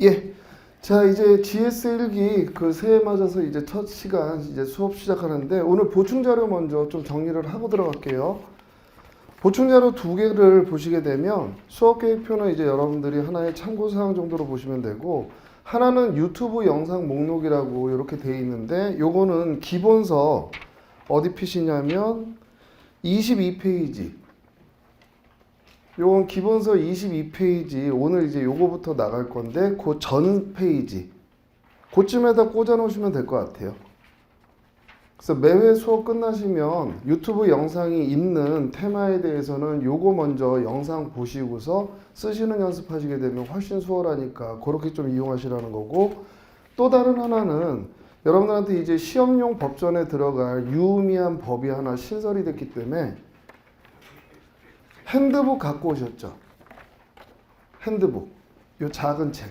예. 자, 이제 GS1기 그 새해 맞아서 이제 첫 시간 이제 수업 시작하는데 오늘 보충 자료 먼저 좀 정리를 하고 들어갈게요. 보충 자료 두 개를 보시게 되면 수업 계획표는 이제 여러분들이 하나의 참고 사항 정도로 보시면 되고 하나는 유튜브 영상 목록이라고 이렇게 돼 있는데 요거는 기본서 어디 핏이냐면 22페이지. 요건 기본서 22페이지 오늘 이제 요거부터 나갈 건데 그 전 페이지 그쯤에다 꽂아 놓으시면 될 것 같아요. 그래서 매회 수업 끝나시면 유튜브 영상이 있는 테마에 대해서는 요거 먼저 영상 보시고서 쓰시는 연습하시게 되면 훨씬 수월하니까 그렇게 좀 이용하시라는 거고, 또 다른 하나는 여러분들한테 이제 시험용 법전에 들어갈 유의미한 법이 하나 신설이 됐기 때문에 핸드북 갖고 오셨죠? 핸드북. 요 작은 책.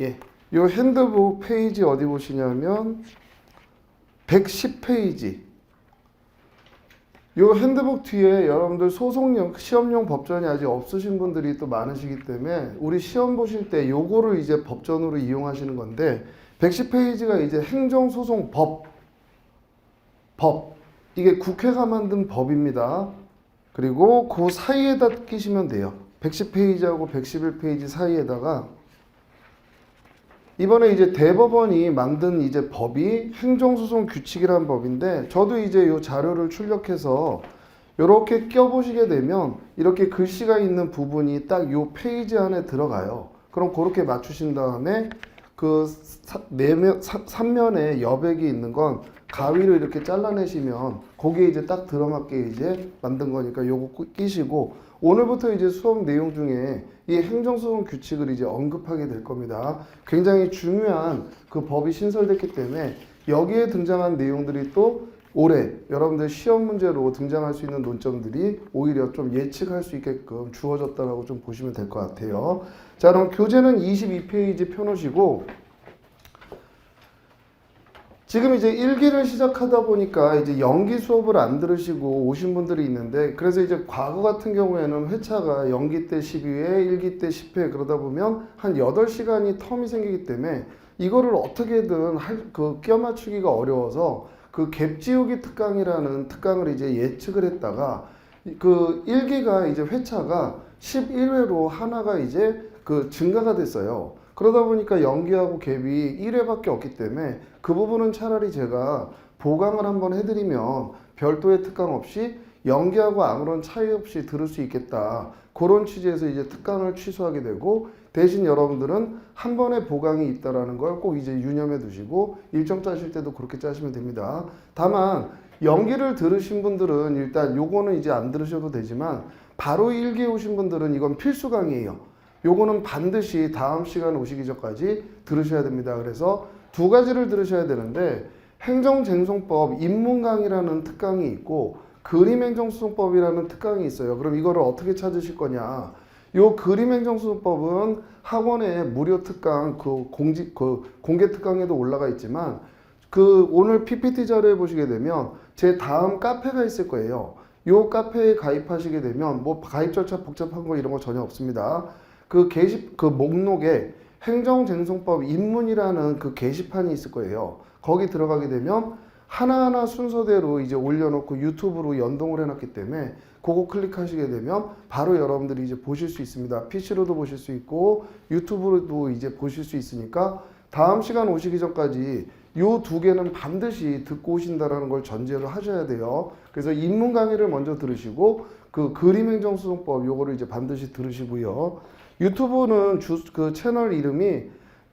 예. 요 핸드북 페이지 어디 보시냐면 110페이지. 요 핸드북 뒤에 여러분들 소속용, 시험용 법전이 아직 없으신 분들이 또 많으시기 때문에 우리 시험 보실 때 요거를 이제 법전으로 이용하시는 건데 110페이지가 이제 행정소송법. 이게 국회가 만든 법입니다. 그리고 그 사이에다 끼시면 돼요. 110페이지하고 111페이지 사이에다가 이번에 이제 대법원이 만든 이제 법이 행정소송 규칙이라는 법인데 저도 이제 요 자료를 출력해서 이렇게 껴보시게 되면 이렇게 글씨가 있는 부분이 딱 요 페이지 안에 들어가요. 그럼 그렇게 맞추신 다음에 그 3면에 여백이 있는 건 가위로 이렇게 잘라내시면 거기에 이제 딱 들어맞게 이제 만든 거니까 요거 끼시고 오늘부터 이제 수업 내용 중에 이 행정소송 규칙을 이제 언급하게 될 겁니다. 굉장히 중요한 그 법이 신설됐기 때문에 여기에 등장한 내용들이 또 올해 여러분들 시험 문제로 등장할 수 있는 논점들이 오히려 좀 예측할 수 있게끔 주어졌다라고 좀 보시면 될 것 같아요. 자, 그럼 교재는 22페이지 펴놓으시고 지금 이제 1기를 시작하다 보니까 이제 연기 수업을 안 들으시고 오신 분들이 있는데 그래서 이제 과거 같은 경우에는 회차가 연기 때 12회, 1기 때 10회 그러다 보면 한 8시간이 텀이 생기기 때문에 이거를 어떻게든 껴 맞추기가 어려워서 그 갭 지우기 특강이라는 특강을 이제 예측을 했다가 그 1기가 이제 회차가 11회로 하나가 이제 그 증가가 됐어요. 그러다 보니까 연기하고 갭이 1회밖에 없기 때문에 그 부분은 차라리 제가 보강을 한번 해드리면 별도의 특강 없이 연기하고 아무런 차이 없이 들을 수 있겠다. 그런 취지에서 이제 특강을 취소하게 되고 대신 여러분들은 한 번에 보강이 있다라는 걸 꼭 이제 유념해 두시고 일정 짜실 때도 그렇게 짜시면 됩니다. 다만 연기를 들으신 분들은 일단 요거는 이제 안 들으셔도 되지만 바로 1기에 오신 분들은 이건 필수 강의예요. 요거는 반드시 다음 시간 오시기 전까지 들으셔야 됩니다. 그래서 두 가지를 들으셔야 되는데 행정쟁송법 입문 강의라는 특강이 있고 그림행정소송법이라는 특강이 있어요. 그럼 이거를 어떻게 찾으실 거냐? 요 그림행정소송법은 학원의 무료 특강 공개 특강에도 올라가 있지만 그 오늘 PPT 자료에 보시게 되면 제 다음 카페가 있을 거예요. 요 카페에 가입하시게 되면 뭐 가입 절차 복잡한 거 이런 거 전혀 없습니다. 그 목록에 행정쟁송법 입문이라는 그 게시판이 있을 거예요. 거기 들어가게 되면 하나하나 순서대로 이제 올려놓고 유튜브로 연동을 해놨기 때문에 그거 클릭하시게 되면 바로 여러분들이 이제 보실 수 있습니다. PC로도 보실 수 있고 유튜브로도 이제 보실 수 있으니까 다음 시간 오시기 전까지 요 두 개는 반드시 듣고 오신다라는 걸 전제로 하셔야 돼요. 그래서 입문 강의를 먼저 들으시고 그 그림행정소송법 요거를 이제 반드시 들으시고요. 유튜브는 그 채널 이름이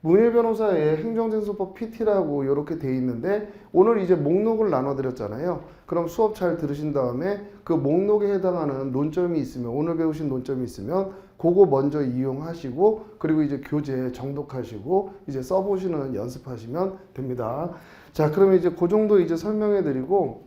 문일 변호사의 행정쟁송법 PT라고 이렇게 돼 있는데 오늘 이제 목록을 나눠드렸잖아요. 그럼 수업 잘 들으신 다음에 그 목록에 해당하는 논점이 있으면 오늘 배우신 논점이 있으면 그거 먼저 이용하시고 그리고 이제 교재 정독하시고 이제 써보시는 연습하시면 됩니다. 자, 그러면 이제 그 정도 이제 설명해 드리고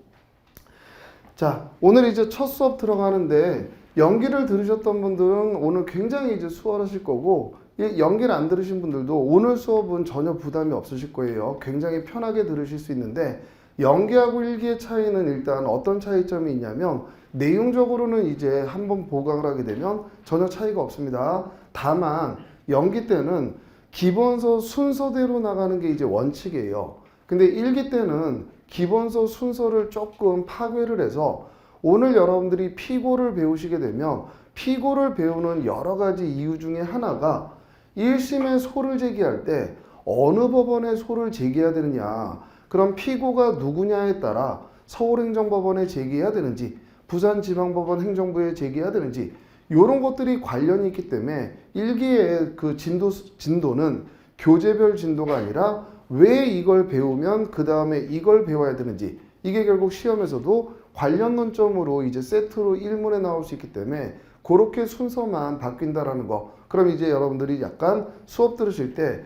자, 오늘 이제 첫 수업 들어가는데 연기를 들으셨던 분들은 오늘 굉장히 이제 수월하실 거고 연기를 안 들으신 분들도 오늘 수업은 전혀 부담이 없으실 거예요. 굉장히 편하게 들으실 수 있는데 연기하고 일기의 차이는 일단 어떤 차이점이 있냐면 내용적으로는 이제 한번 보강을 하게 되면 전혀 차이가 없습니다. 다만 연기 때는 기본서 순서대로 나가는 게 이제 원칙이에요. 근데 1기 때는 기본서 순서를 조금 파괴를 해서 오늘 여러분들이 피고를 배우시게 되면 피고를 배우는 여러 가지 이유 중에 하나가 1심에 소를 제기할 때 어느 법원에 소를 제기해야 되느냐, 그럼 피고가 누구냐에 따라 서울행정법원에 제기해야 되는지 부산지방법원 행정부에 제기해야 되는지 이런 것들이 관련이 있기 때문에 1기의 그 진도는 교재별 진도가 아니라 왜 이걸 배우면 그 다음에 이걸 배워야 되는지, 이게 결국 시험에서도 관련 논점으로 이제 세트로 1문에 나올 수 있기 때문에 그렇게 순서만 바뀐다라는 거. 그럼 이제 여러분들이 약간 수업 들으실 때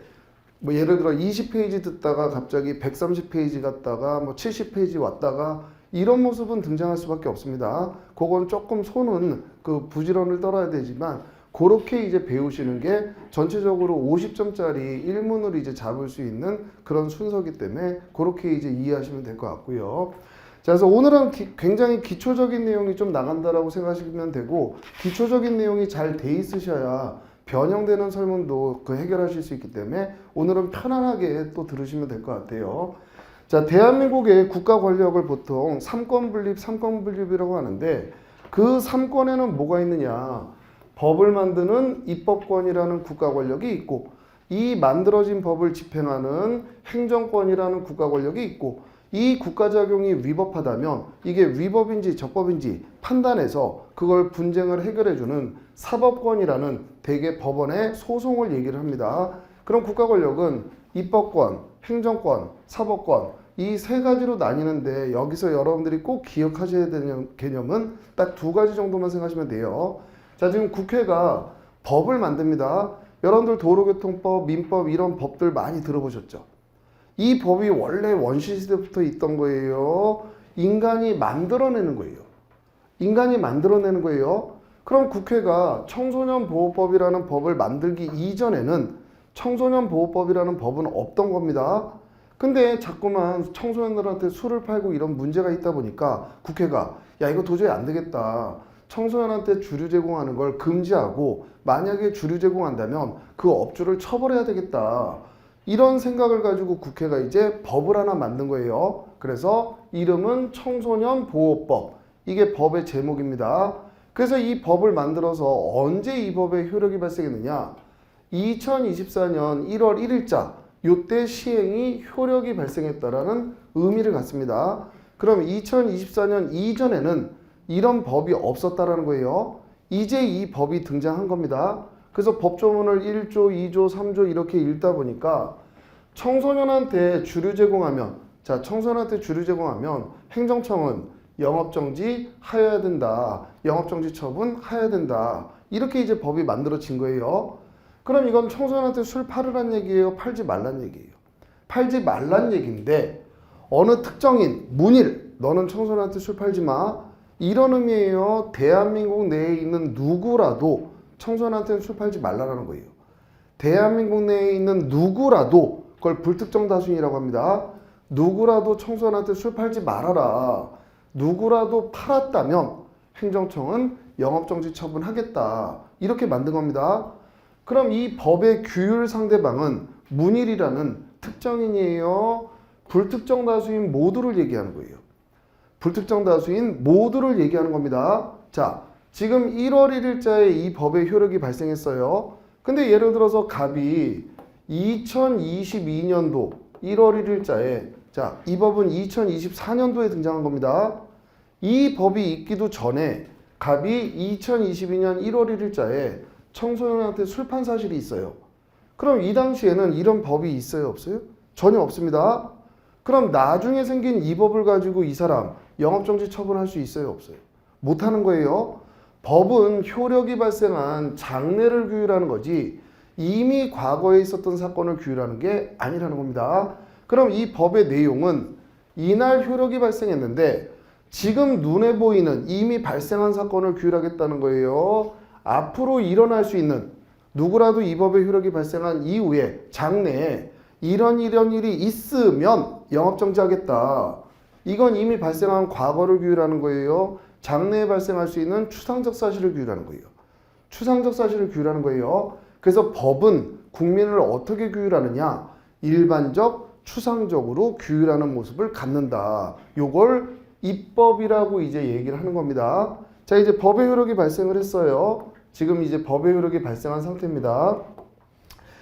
뭐 예를 들어 20페이지 듣다가 갑자기 130페이지 갔다가 뭐 70페이지 왔다가 이런 모습은 등장할 수밖에 없습니다. 그건 조금 손은 그 부지런을 떨어야 되지만 그렇게 이제 배우시는 게 전체적으로 50점짜리 1문을 이제 잡을 수 있는 그런 순서기 때문에 그렇게 이제 이해하시면 될 것 같고요. 자, 그래서 오늘은 굉장히 기초적인 내용이 좀 나간다라고 생각하시면 되고, 기초적인 내용이 잘 돼 있으셔야 변형되는 설문도 그 해결하실 수 있기 때문에 오늘은 편안하게 또 들으시면 될 것 같아요. 자, 대한민국의 국가 권력을 보통 3권 분립, 3권 분립이라고 하는데 그 3권에는 뭐가 있느냐? 법을 만드는 입법권이라는 국가 권력이 있고, 이 만들어진 법을 집행하는 행정권이라는 국가 권력이 있고, 이 국가작용이 위법하다면 이게 위법인지 적법인지 판단해서 그걸 분쟁을 해결해주는 사법권이라는 대개 법원의 소송을 얘기를 합니다. 그럼 국가 권력은 입법권, 행정권, 사법권 이 세 가지로 나뉘는데 여기서 여러분들이 꼭 기억하셔야 되는 개념은 딱 두 가지 정도만 생각하시면 돼요. 자, 지금 국회가 법을 만듭니다. 여러분들 도로교통법, 민법 이런 법들 많이 들어보셨죠? 이 법이 원래 원시시대부터 있던 거예요. 인간이 만들어내는 거예요. 인간이 만들어내는 거예요. 그럼 국회가 청소년보호법이라는 법을 만들기 이전에는 청소년보호법이라는 법은 없던 겁니다. 근데 자꾸만 청소년들한테 술을 팔고 이런 문제가 있다 보니까 국회가 야, 이거 도저히 안 되겠다. 청소년한테 주류 제공하는 걸 금지하고 만약에 주류 제공한다면 그 업주를 처벌해야 되겠다. 이런 생각을 가지고 국회가 이제 법을 하나 만든 거예요. 그래서 이름은 청소년보호법. 이게 법의 제목입니다. 그래서 이 법을 만들어서 언제 이 법의 효력이 발생했느냐? 2024년 1월 1일자 요때 시행이 효력이 발생했다라는 의미를 갖습니다. 그럼 2024년 이전에는 이런 법이 없었다라는 거예요. 이제 이 법이 등장한 겁니다. 그래서 법조문을 1조, 2조, 3조 이렇게 읽다 보니까 청소년한테 주류 제공하면, 자, 청소년한테 주류 제공하면 행정청은 영업정지 하여야 된다. 영업정지 처분 하여야 된다. 이렇게 이제 법이 만들어진 거예요. 그럼 이건 청소년한테 술 팔으란 얘기예요? 팔지 말란 얘기예요? 팔지 말란 얘기인데 어느 특정인, 문일, 너는 청소년한테 술 팔지 마. 이런 의미예요. 대한민국 내에 있는 누구라도 청소년한테는 술 팔지 말라라는 거예요. 대한민국 내에 있는 누구라도 그걸 불특정 다수인이라고 합니다. 누구라도 청소년한테 술 팔지 말아라. 누구라도 팔았다면 행정청은 영업정지 처분하겠다. 이렇게 만든 겁니다. 그럼 이 법의 규율 상대방은 문일이라는 특정인이에요? 불특정 다수인 모두를 얘기하는 거예요. 불특정 다수인 모두를 얘기하는 겁니다. 자, 지금 1월 1일자에 이 법의 효력이 발생했어요. 근데 예를 들어서 갑이 2022년도 1월 1일자에, 자, 이 법은 2024년도에 등장한 겁니다. 이 법이 있기도 전에 갑이 2022년 1월 1일자에 청소년한테 술 판 사실이 있어요. 그럼 이 당시에는 이런 법이 있어요? 없어요? 전혀 없습니다. 그럼 나중에 생긴 이 법을 가지고 이 사람 영업정지 처분할 수 있어요? 없어요? 못하는 거예요. 법은 효력이 발생한 장래를 규율하는 거지 이미 과거에 있었던 사건을 규율하는 게 아니라는 겁니다. 그럼 이 법의 내용은 이날 효력이 발생했는데 지금 눈에 보이는 이미 발생한 사건을 규율하겠다는 거예요. 앞으로 일어날 수 있는 누구라도 이 법의 효력이 발생한 이후에 장래에 이런 일이 있으면 영업정지하겠다. 이건 이미 발생한 과거를 규율하는 거예요. 장래에 발생할 수 있는 추상적 사실을 규율하는 거예요. 추상적 사실을 규율하는 거예요. 그래서 법은 국민을 어떻게 규율하느냐? 일반적, 추상적으로 규율하는 모습을 갖는다. 요걸 입법이라고 이제 얘기를 하는 겁니다. 자, 이제 법의 효력이 발생을 했어요. 지금 이제 법의 효력이 발생한 상태입니다.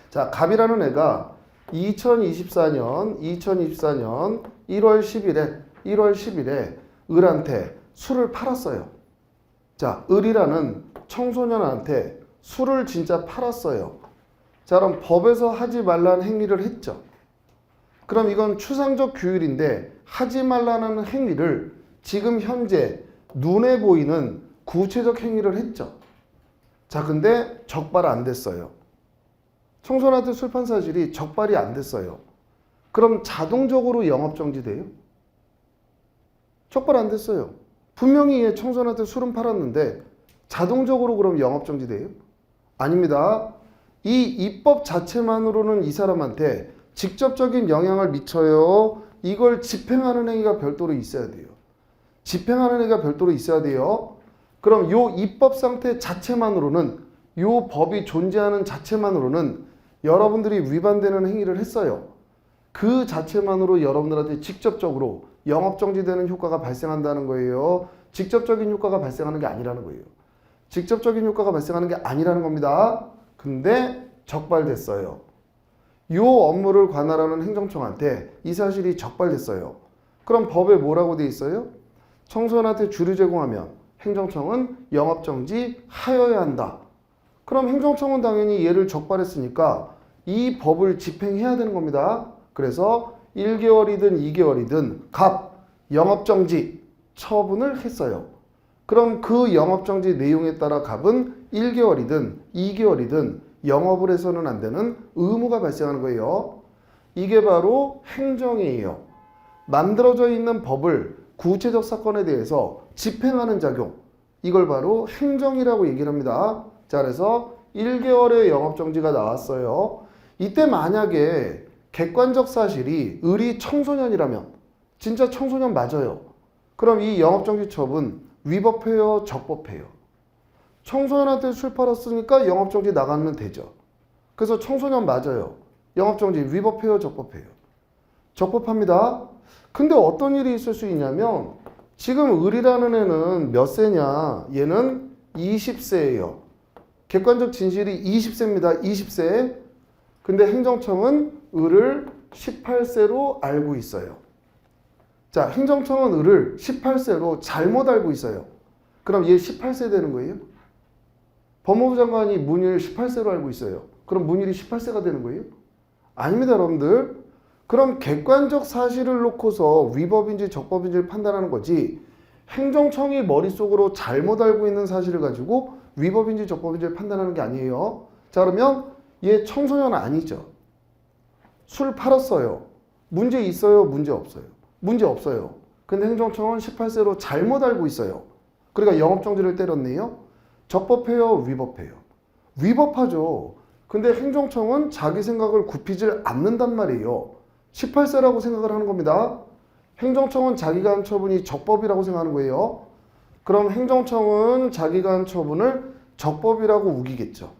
자, 갑이라는 애가 2024년 1월 10일에 을한테 술을 팔았어요. 자, 을이라는 청소년한테 술을 진짜 팔았어요. 자, 그럼 법에서 하지 말라는 행위를 했죠. 그럼 이건 추상적 규율인데 하지 말라는 행위를 지금 현재 눈에 보이는 구체적 행위를 했죠. 자, 근데 적발 안 됐어요. 청소년한테 술 판 사실이 적발이 안 됐어요. 그럼 자동적으로 영업정지돼요? 적발 안 됐어요. 분명히 얘 청소년한테 술은 팔았는데 자동적으로 그럼 영업정지돼요? 아닙니다. 이 입법 자체만으로는 이 사람한테 직접적인 영향을 미쳐요. 이걸 집행하는 행위가 별도로 있어야 돼요. 집행하는 행위가 별도로 있어야 돼요. 그럼 요 입법 상태 자체만으로는, 요 법이 존재하는 자체만으로는 여러분들이 위반되는 행위를 했어요. 그 자체만으로 여러분들한테 직접적으로 영업정지되는 효과가 발생한다는 거예요. 직접적인 효과가 발생하는 게 아니라는 거예요. 직접적인 효과가 발생하는 게 아니라는 겁니다. 근데 적발됐어요. 요 업무를 관할하는 행정청한테 이 사실이 적발됐어요. 그럼 법에 뭐라고 돼 있어요? 청소년한테 주류 제공하면 행정청은 영업정지 하여야 한다. 그럼 행정청은 당연히 얘를 적발했으니까 이 법을 집행해야 되는 겁니다. 그래서 1개월이든 2개월이든 갑 영업정지 처분을 했어요. 그럼 그 영업정지 내용에 따라 갑은 1개월이든 2개월이든 영업을 해서는 안 되는 의무가 발생하는 거예요. 이게 바로 행정이에요. 만들어져 있는 법을 구체적 사건에 대해서 집행하는 작용, 이걸 바로 행정이라고 얘기를 합니다. 자, 그래서 1개월의 영업정지가 나왔어요. 이때 만약에 객관적 사실이 을이 청소년이라면, 진짜 청소년 맞아요. 그럼 이 영업정지 처분 위법해요, 적법해요? 청소년한테 술 팔았으니까 영업정지 나가면 되죠. 그래서 청소년 맞아요. 영업정지 위법해요, 적법해요? 적법합니다. 근데 어떤 일이 있을 수 있냐면 지금 을이라는 애는 몇 세냐? 얘는 20세예요. 객관적 진실이 20세입니다. 20세. 근데 행정청은 을을 18세로 알고 있어요. 자, 행정청은 을을 18세로 잘못 알고 있어요. 그럼 얘 18세 되는 거예요? 법무부 장관이 문희를 18세로 알고 있어요. 그럼 문희이 18세가 되는 거예요? 아닙니다, 여러분들. 그럼 객관적 사실을 놓고서 위법인지 적법인지를 판단하는 거지, 행정청이 머릿속으로 잘못 알고 있는 사실을 가지고 위법인지 적법인지를 판단하는 게 아니에요. 자, 그러면 얘 청소년 아니죠. 술 팔았어요. 문제 있어요? 문제 없어요? 문제 없어요. 근데 행정청은 18세로 잘못 알고 있어요. 그러니까 영업정지를 때렸네요. 적법해요? 위법해요? 위법하죠. 근데 행정청은 자기 생각을 굽히질 않는단 말이에요. 18세라고 생각을 하는 겁니다. 행정청은 자기가 한 처분이 적법이라고 생각하는 거예요. 그럼 행정청은 자기가 한 처분을 적법이라고 우기겠죠.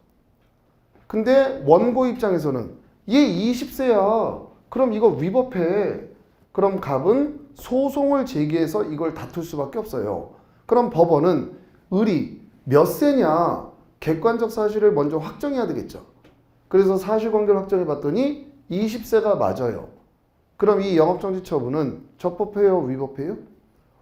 근데 원고 입장에서는 얘 20세야. 그럼 이거 위법해. 그럼 갑은 소송을 제기해서 이걸 다툴 수밖에 없어요. 그럼 법원은 을이 몇 세냐? 객관적 사실을 먼저 확정해야 되겠죠. 그래서 사실관계를 확정해 봤더니 20세가 맞아요. 그럼 이 영업정지 처분은 적법해요? 위법해요?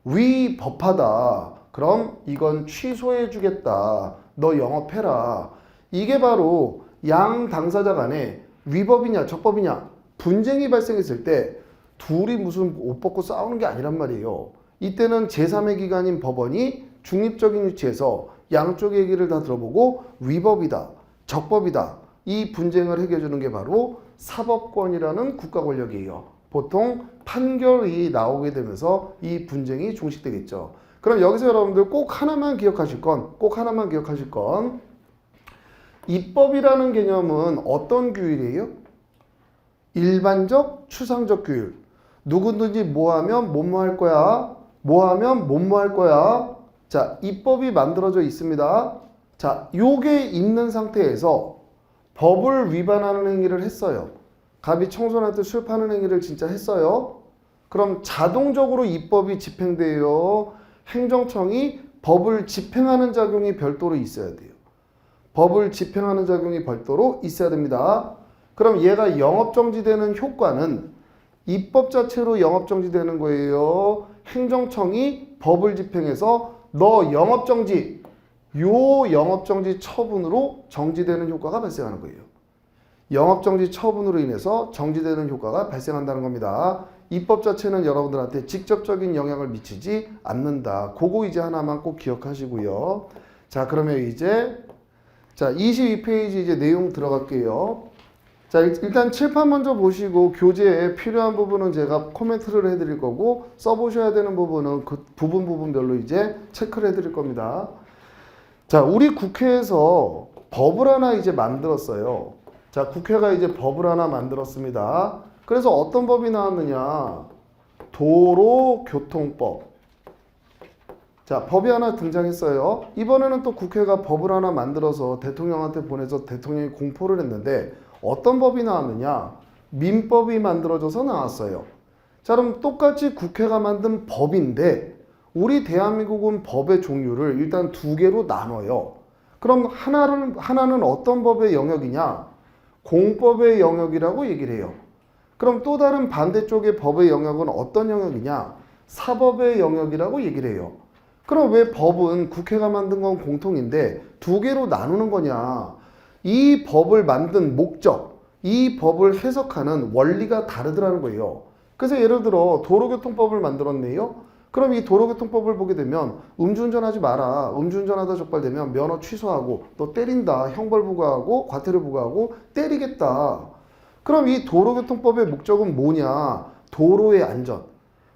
위법하다. 그럼 이건 취소해 주겠다. 너 영업해라. 이게 바로 양 당사자 간에 위법이냐 적법이냐 분쟁이 발생했을 때 둘이 무슨 옷 벗고 싸우는 게 아니란 말이에요. 이때는 제3의 기관인 법원이 중립적인 위치에서 양쪽의 얘기를 다 들어보고 위법이다, 적법이다, 이 분쟁을 해결해 주는 게 바로 사법권이라는 국가 권력이에요. 보통 판결이 나오게 되면서 이 분쟁이 종식되겠죠. 그럼 여기서 여러분들 꼭 하나만 기억하실 건 입법이라는 개념은 어떤 규율이에요? 일반적, 추상적 규율. 누구든지 뭐하면 뭐뭐 할 거야. 뭐하면 뭐뭐 할 거야. 자, 입법이 만들어져 있습니다. 자, 요게 있는 상태에서 법을 위반하는 행위를 했어요. 갑이 청소년한테 술 파는 행위를 진짜 했어요. 그럼 자동적으로 입법이 집행돼요. 행정청이 법을 집행하는 작용이 별도로 있어야 돼요. 법을 집행하는 작용이 별도로 있어야 됩니다. 그럼 얘가 영업정지되는 효과는 입법 자체로 영업정지되는 거예요. 행정청이 법을 집행해서 너 영업정지, 요 영업정지 처분으로 정지되는 효과가 발생하는 거예요. 영업정지 처분으로 인해서 정지되는 효과가 발생한다는 겁니다. 입법 자체는 여러분들한테 직접적인 영향을 미치지 않는다. 그거 이제 하나만 꼭 기억하시고요. 자, 그러면 이제 22페이지 이제 내용 들어갈게요. 자, 일단 칠판 먼저 보시고 교재에 필요한 부분은 제가 코멘트를 해드릴 거고 써보셔야 되는 부분은 그 부분별로 이제 체크를 해드릴 겁니다. 자, 우리 국회에서 법을 하나 이제 만들었어요. 자, 국회가 이제 법을 하나 만들었습니다. 그래서 어떤 법이 나왔느냐? 도로교통법. 자, 법이 하나 등장했어요. 이번에는 또 국회가 법을 하나 만들어서 대통령한테 보내서 대통령이 공포를 했는데 어떤 법이 나왔느냐? 민법이 만들어져서 나왔어요. 자, 그럼 똑같이 국회가 만든 법인데 우리 대한민국은 법의 종류를 일단 두 개로 나눠요. 그럼 하나는 어떤 법의 영역이냐? 공법의 영역이라고 얘기를 해요. 그럼 또 다른 반대쪽의 법의 영역은 어떤 영역이냐? 사법의 영역이라고 얘기를 해요. 그럼 왜 법은 국회가 만든 건 공통인데 두 개로 나누는 거냐? 이 법을 만든 목적, 이 법을 해석하는 원리가 다르더라는 거예요. 그래서 예를 들어 도로교통법을 만들었네요. 그럼 이 도로교통법을 보게 되면 음주운전하지 마라. 음주운전하다 적발되면 면허 취소하고 너 때린다. 형벌 부과하고 과태료 부과하고 때리겠다. 그럼 이 도로교통법의 목적은 뭐냐? 도로의 안전,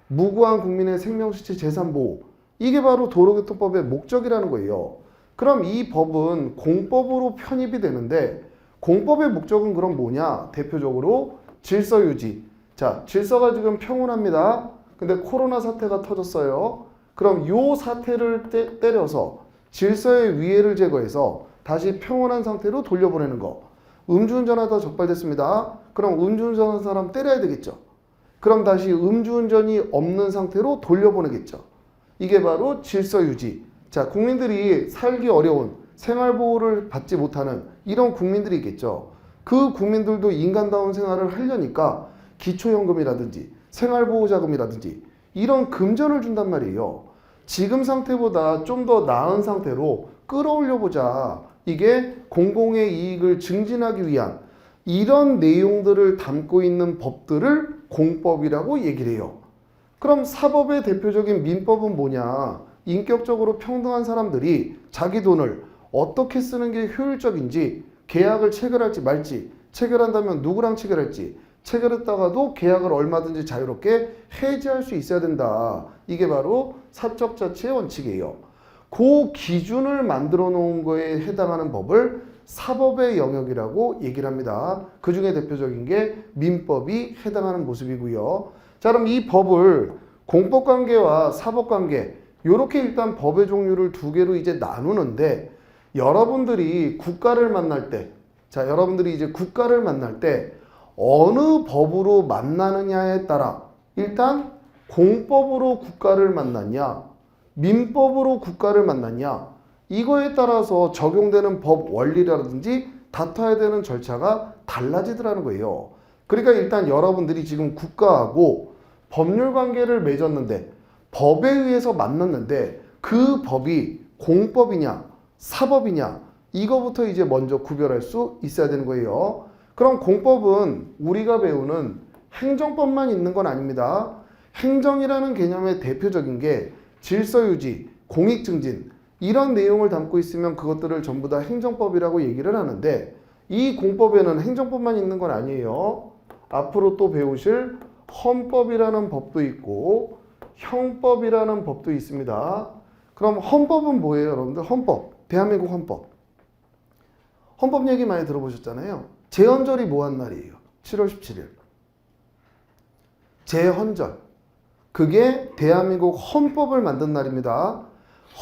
무고한 국민의 생명, 시체, 재산 보호. 이게 바로 도로교통법의 목적이라는 거예요. 그럼 이 법은 공법으로 편입이 되는데 공법의 목적은 그럼 뭐냐? 대표적으로 질서 유지. 자, 질서가 지금 평온합니다. 근데 코로나 사태가 터졌어요. 그럼 요 사태를 때려서 질서의 위해를 제거해서 다시 평온한 상태로 돌려보내는 거. 음주운전하다 적발됐습니다. 그럼 음주운전한 사람 때려야 되겠죠. 그럼 다시 음주운전이 없는 상태로 돌려보내겠죠. 이게 바로 질서 유지. 자, 국민들이 살기 어려운 생활보호를 받지 못하는 이런 국민들이 있겠죠. 그 국민들도 인간다운 생활을 하려니까 기초연금이라든지 생활보호자금이라든지 이런 금전을 준단 말이에요. 지금 상태보다 좀 더 나은 상태로 끌어올려 보자. 이게 공공의 이익을 증진하기 위한 이런 내용들을 담고 있는 법들을 공법이라고 얘기를 해요. 그럼 사법의 대표적인 민법은 뭐냐? 인격적으로 평등한 사람들이 자기 돈을 어떻게 쓰는 게 효율적인지, 계약을 체결할지 말지, 체결한다면 누구랑 체결할지, 체결했다가도 계약을 얼마든지 자유롭게 해지할 수 있어야 된다. 이게 바로 사적 자치의 원칙이에요. 그 기준을 만들어 놓은 거에 해당하는 법을 사법의 영역이라고 얘기를 합니다. 그 중에 대표적인 게 민법이 해당하는 모습이고요. 자, 그럼 이 법을 공법관계와 사법관계 이렇게 일단 법의 종류를 두 개로 이제 나누는데 여러분들이 국가를 만날 때, 자, 여러분들이 이제 국가를 만날 때 어느 법으로 만나느냐에 따라 일단 공법으로 국가를 만났냐, 민법으로 국가를 만났냐, 이거에 따라서 적용되는 법 원리라든지 다퉈야 되는 절차가 달라지더라는 거예요. 그러니까 일단 여러분들이 지금 국가하고 법률 관계를 맺었는데 법에 의해서 만났는데 그 법이 공법이냐 사법이냐 이거부터 이제 먼저 구별할 수 있어야 되는 거예요. 그럼 공법은 우리가 배우는 행정법만 있는 건 아닙니다. 행정이라는 개념의 대표적인 게 질서유지, 공익증진 이런 내용을 담고 있으면 그것들을 전부 다 행정법이라고 얘기를 하는데 이 공법에는 행정법만 있는 건 아니에요. 앞으로 또 배우실 헌법이라는 법도 있고 형법이라는 법도 있습니다. 그럼 헌법은 뭐예요, 여러분들? 헌법, 대한민국 헌법. 헌법 얘기 많이 들어보셨잖아요. 제헌절이 뭐 한 날이에요? 7월 17일. 제헌절. 그게 대한민국 헌법을 만든 날입니다.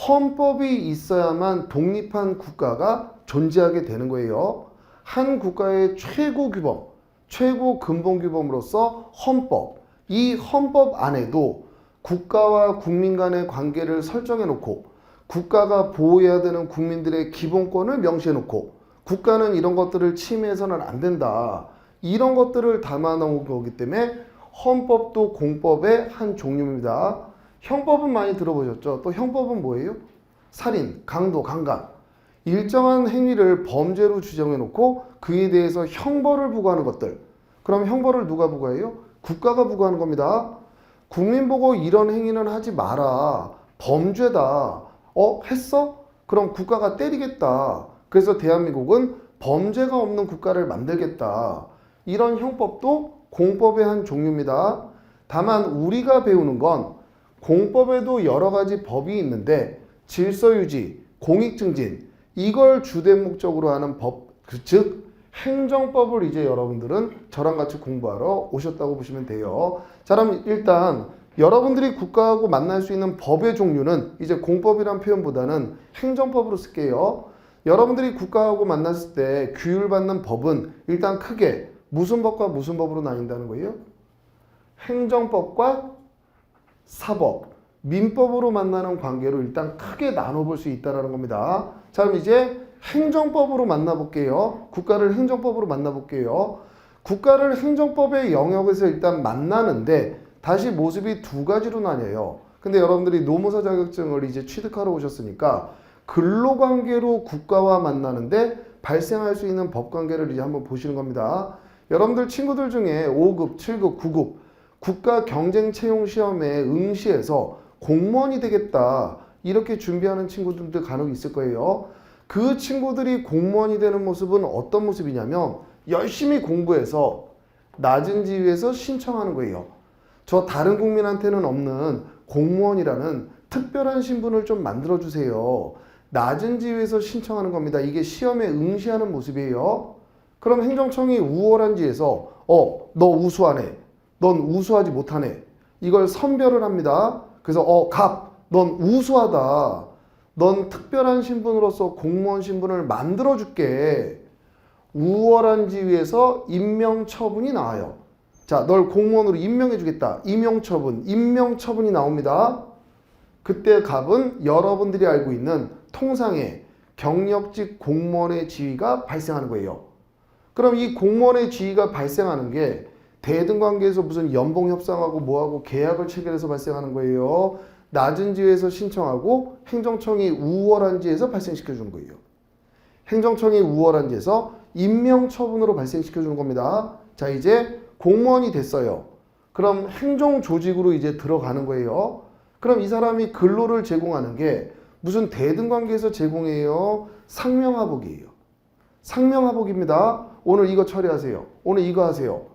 헌법이 있어야만 독립한 국가가 존재하게 되는 거예요. 한 국가의 최고 규범, 최고 근본 규범으로서 헌법, 이 헌법 안에도 국가와 국민 간의 관계를 설정해 놓고 국가가 보호해야 되는 국민들의 기본권을 명시해 놓고 국가는 이런 것들을 침해해서는 안 된다. 이런 것들을 담아 놓은 거기 때문에 헌법도 공법의 한 종류입니다. 형법은 많이 들어보셨죠? 또 형법은 뭐예요? 살인, 강도, 강간. 일정한 행위를 범죄로 주정해 놓고 그에 대해서 형벌을 부과하는 것들. 그럼 형벌을 누가 부과해요? 국가가 부과하는 겁니다. 국민 보고 이런 행위는 하지 마라. 범죄다. 했어? 그럼 국가가 때리겠다. 그래서 대한민국은 범죄가 없는 국가를 만들겠다. 이런 형법도 공법의 한 종류입니다. 다만 우리가 배우는 건 공법에도 여러 가지 법이 있는데 질서유지, 공익증진 이걸 주된 목적으로 하는 법, 즉 행정법을 이제 여러분들은 저랑 같이 공부하러 오셨다고 보시면 돼요. 자, 그럼 일단 여러분들이 국가하고 만날 수 있는 법의 종류는 이제 공법이란 표현보다는 행정법으로 쓸게요. 여러분들이 국가하고 만났을 때 규율받는 법은 일단 크게 무슨 법과 무슨 법으로 나뉜다는 거예요? 행정법과 사법, 민법으로 만나는 관계로 일단 크게 나눠볼 수 있다는 겁니다. 자, 그럼 이제 행정법으로 만나볼게요. 국가를 행정법으로 만나볼게요. 국가를 행정법의 영역에서 일단 만나는데 다시 모습이 두 가지로 나뉘어요. 근데 여러분들이 노무사 자격증을 이제 취득하러 오셨으니까 근로관계로 국가와 만나는데 발생할 수 있는 법관계를 이제 한번 보시는 겁니다. 여러분들 친구들 중에 5급, 7급, 9급 국가 경쟁 채용 시험에 응시해서 공무원이 되겠다 이렇게 준비하는 친구들도 간혹 있을 거예요. 그 친구들이 공무원이 되는 모습은 어떤 모습이냐면 열심히 공부해서 낮은 지위에서 신청하는 거예요. 저 다른 국민한테는 없는 공무원이라는 특별한 신분을 좀 만들어주세요. 낮은 지위에서 신청하는 겁니다. 이게 시험에 응시하는 모습이에요. 그럼 행정청이 우월한 지에서 너 우수하네. 넌 우수하지 못하네. 이걸 선별을 합니다. 그래서 넌 우수하다. 넌 특별한 신분으로서 공무원 신분을 만들어줄게. 우월한 지위에서 임명처분이 나와요. 자, 널 공무원으로 임명해주겠다. 임명처분이 나옵니다. 그때 갑은 여러분들이 알고 있는 통상의 경력직 공무원의 지위가 발생하는 거예요. 그럼 이 공무원의 지위가 발생하는 게 대등관계에서 무슨 연봉 협상하고 뭐하고 계약을 체결해서 발생하는 거예요. 낮은 지위에서 신청하고 행정청이 우월한 지에서 발생시켜주는 거예요. 행정청이 우월한 지에서 임명처분으로 발생시켜주는 겁니다. 자, 이제 공무원이 됐어요. 그럼 행정조직으로 이제 들어가는 거예요. 그럼 이 사람이 근로를 제공하는 게 무슨 대등관계에서 제공해요? 상명하복이에요. 상명하복입니다. 오늘 이거 처리하세요. 오늘 이거 하세요.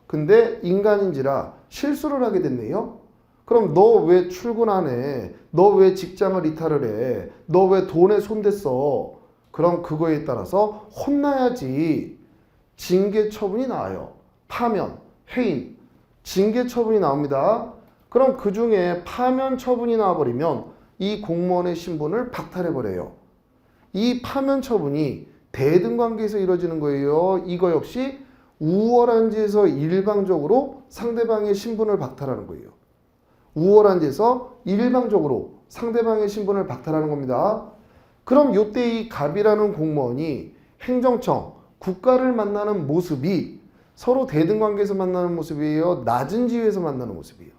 근데 인간인지라 실수를 하게 됐네요. 그럼 너 왜 출근 안 해? 너 왜 직장을 이탈을 해? 너 왜 돈에 손댔어? 그럼 그거에 따라서 혼나야지. 징계 처분이 나와요. 파면, 해임, 징계 처분이 나옵니다. 그럼 그 중에 파면 처분이 나와버리면 이 공무원의 신분을 박탈해버려요. 이 파면 처분이 대등관계에서 이루어지는 거예요. 이거 역시 우월한 지에서 일방적으로 상대방의 신분을 박탈하는 거예요. 우월한 지에서 일방적으로 상대방의 신분을 박탈하는 겁니다. 그럼 이때 이 갑이라는 공무원이 행정청, 국가를 만나는 모습이 서로 대등관계에서 만나는 모습이에요? 낮은 지위에서 만나는 모습이에요?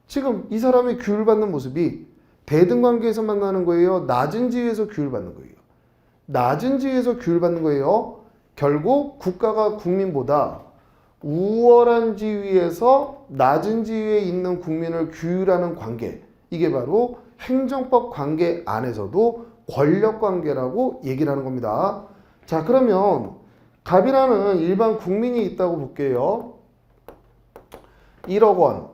지금 이 사람이 규율받는 모습이 대등관계에서 만나는 거예요? 낮은 지위에서 규율받는 거예요? 낮은 지위에서 규율받는 거예요. 결국 국가가 국민보다 우월한 지위에서 낮은 지위에 있는 국민을 규율하는 관계, 이게 바로 행정법 관계 안에서도 권력관계라고 얘기를 하는 겁니다. 자, 그러면 갑이라는 일반 국민이 있다고 볼게요. 1억 원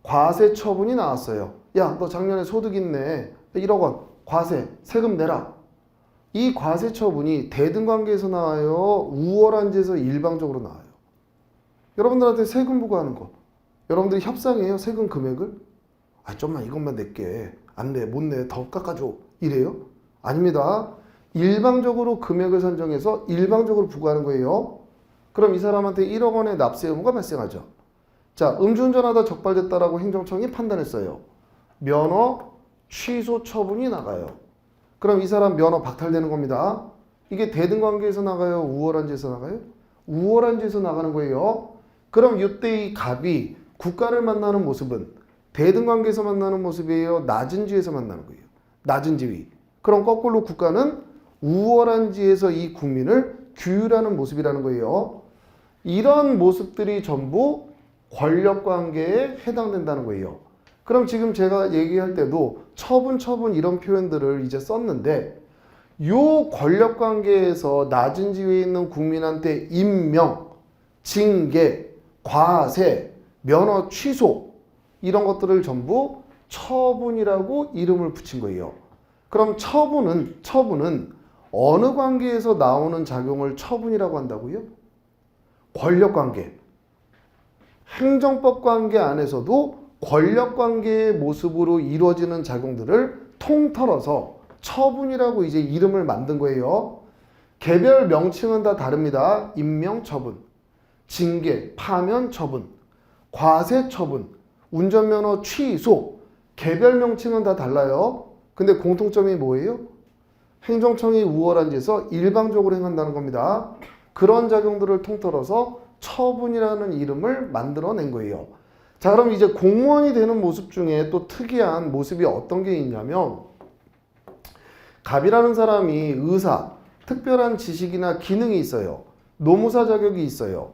과세 처분이 나왔어요. 야, 너 작년에 소득 있네. 1억 원 과세, 세금 내라. 이 과세 처분이 대등관계에서 나와요? 우월한 지에서 일방적으로 나와요? 여러분들한테 세금 부과하는 거. 여러분들이 협상해요? 세금 금액을? 좀만 이것만 낼게. 안 내, 못 내, 더 깎아줘. 이래요? 아닙니다. 일방적으로 금액을 산정해서 일방적으로 부과하는 거예요. 그럼 이 사람한테 1억 원의 납세 의무가 발생하죠. 자, 음주운전하다 적발됐다라고 행정청이 판단했어요. 면허 취소 처분이 나가요. 그럼 이 사람 면허 박탈되는 겁니다. 이게 대등관계에서 나가요? 우월한지에서 나가요? 우월한지에서 나가는 거예요. 그럼 이때 이 갑이 국가를 만나는 모습은 대등관계에서 만나는 모습이에요? 낮은 지에서 만나는 거예요? 낮은 지위. 그럼 거꾸로 국가는 우월한 지에서 이 국민을 규율하는 모습이라는 거예요. 이런 모습들이 전부 권력관계에 해당된다는 거예요. 그럼 지금 제가 얘기할 때도 처분 이런 표현들을 이제 썼는데 요 권력관계에서 낮은 지위에 있는 국민한테 임명, 징계, 과세, 면허 취소 이런 것들을 전부 처분이라고 이름을 붙인 거예요. 그럼 처분은 어느 관계에서 나오는 작용을 처분이라고 한다고요? 권력관계. 행정법 관계 안에서도 권력관계의 모습으로 이루어지는 작용들을 통틀어서 처분이라고 이제 이름을 만든 거예요. 개별 명칭은 다 다릅니다. 임명 처분, 징계, 파면 처분, 과세 처분, 운전면허 취소, 개별 명칭은 다 달라요. 근데 공통점이 뭐예요? 행정청이 우월한 지에서 일방적으로 행한다는 겁니다. 그런 작용들을 통틀어서 처분이라는 이름을 만들어낸 거예요. 자, 그럼 이제 공무원이 되는 모습 중에 또 특이한 모습이 어떤 게 있냐면 갑이라는 사람이 의사, 특별한 지식이나 기능이 있어요. 노무사 자격이 있어요.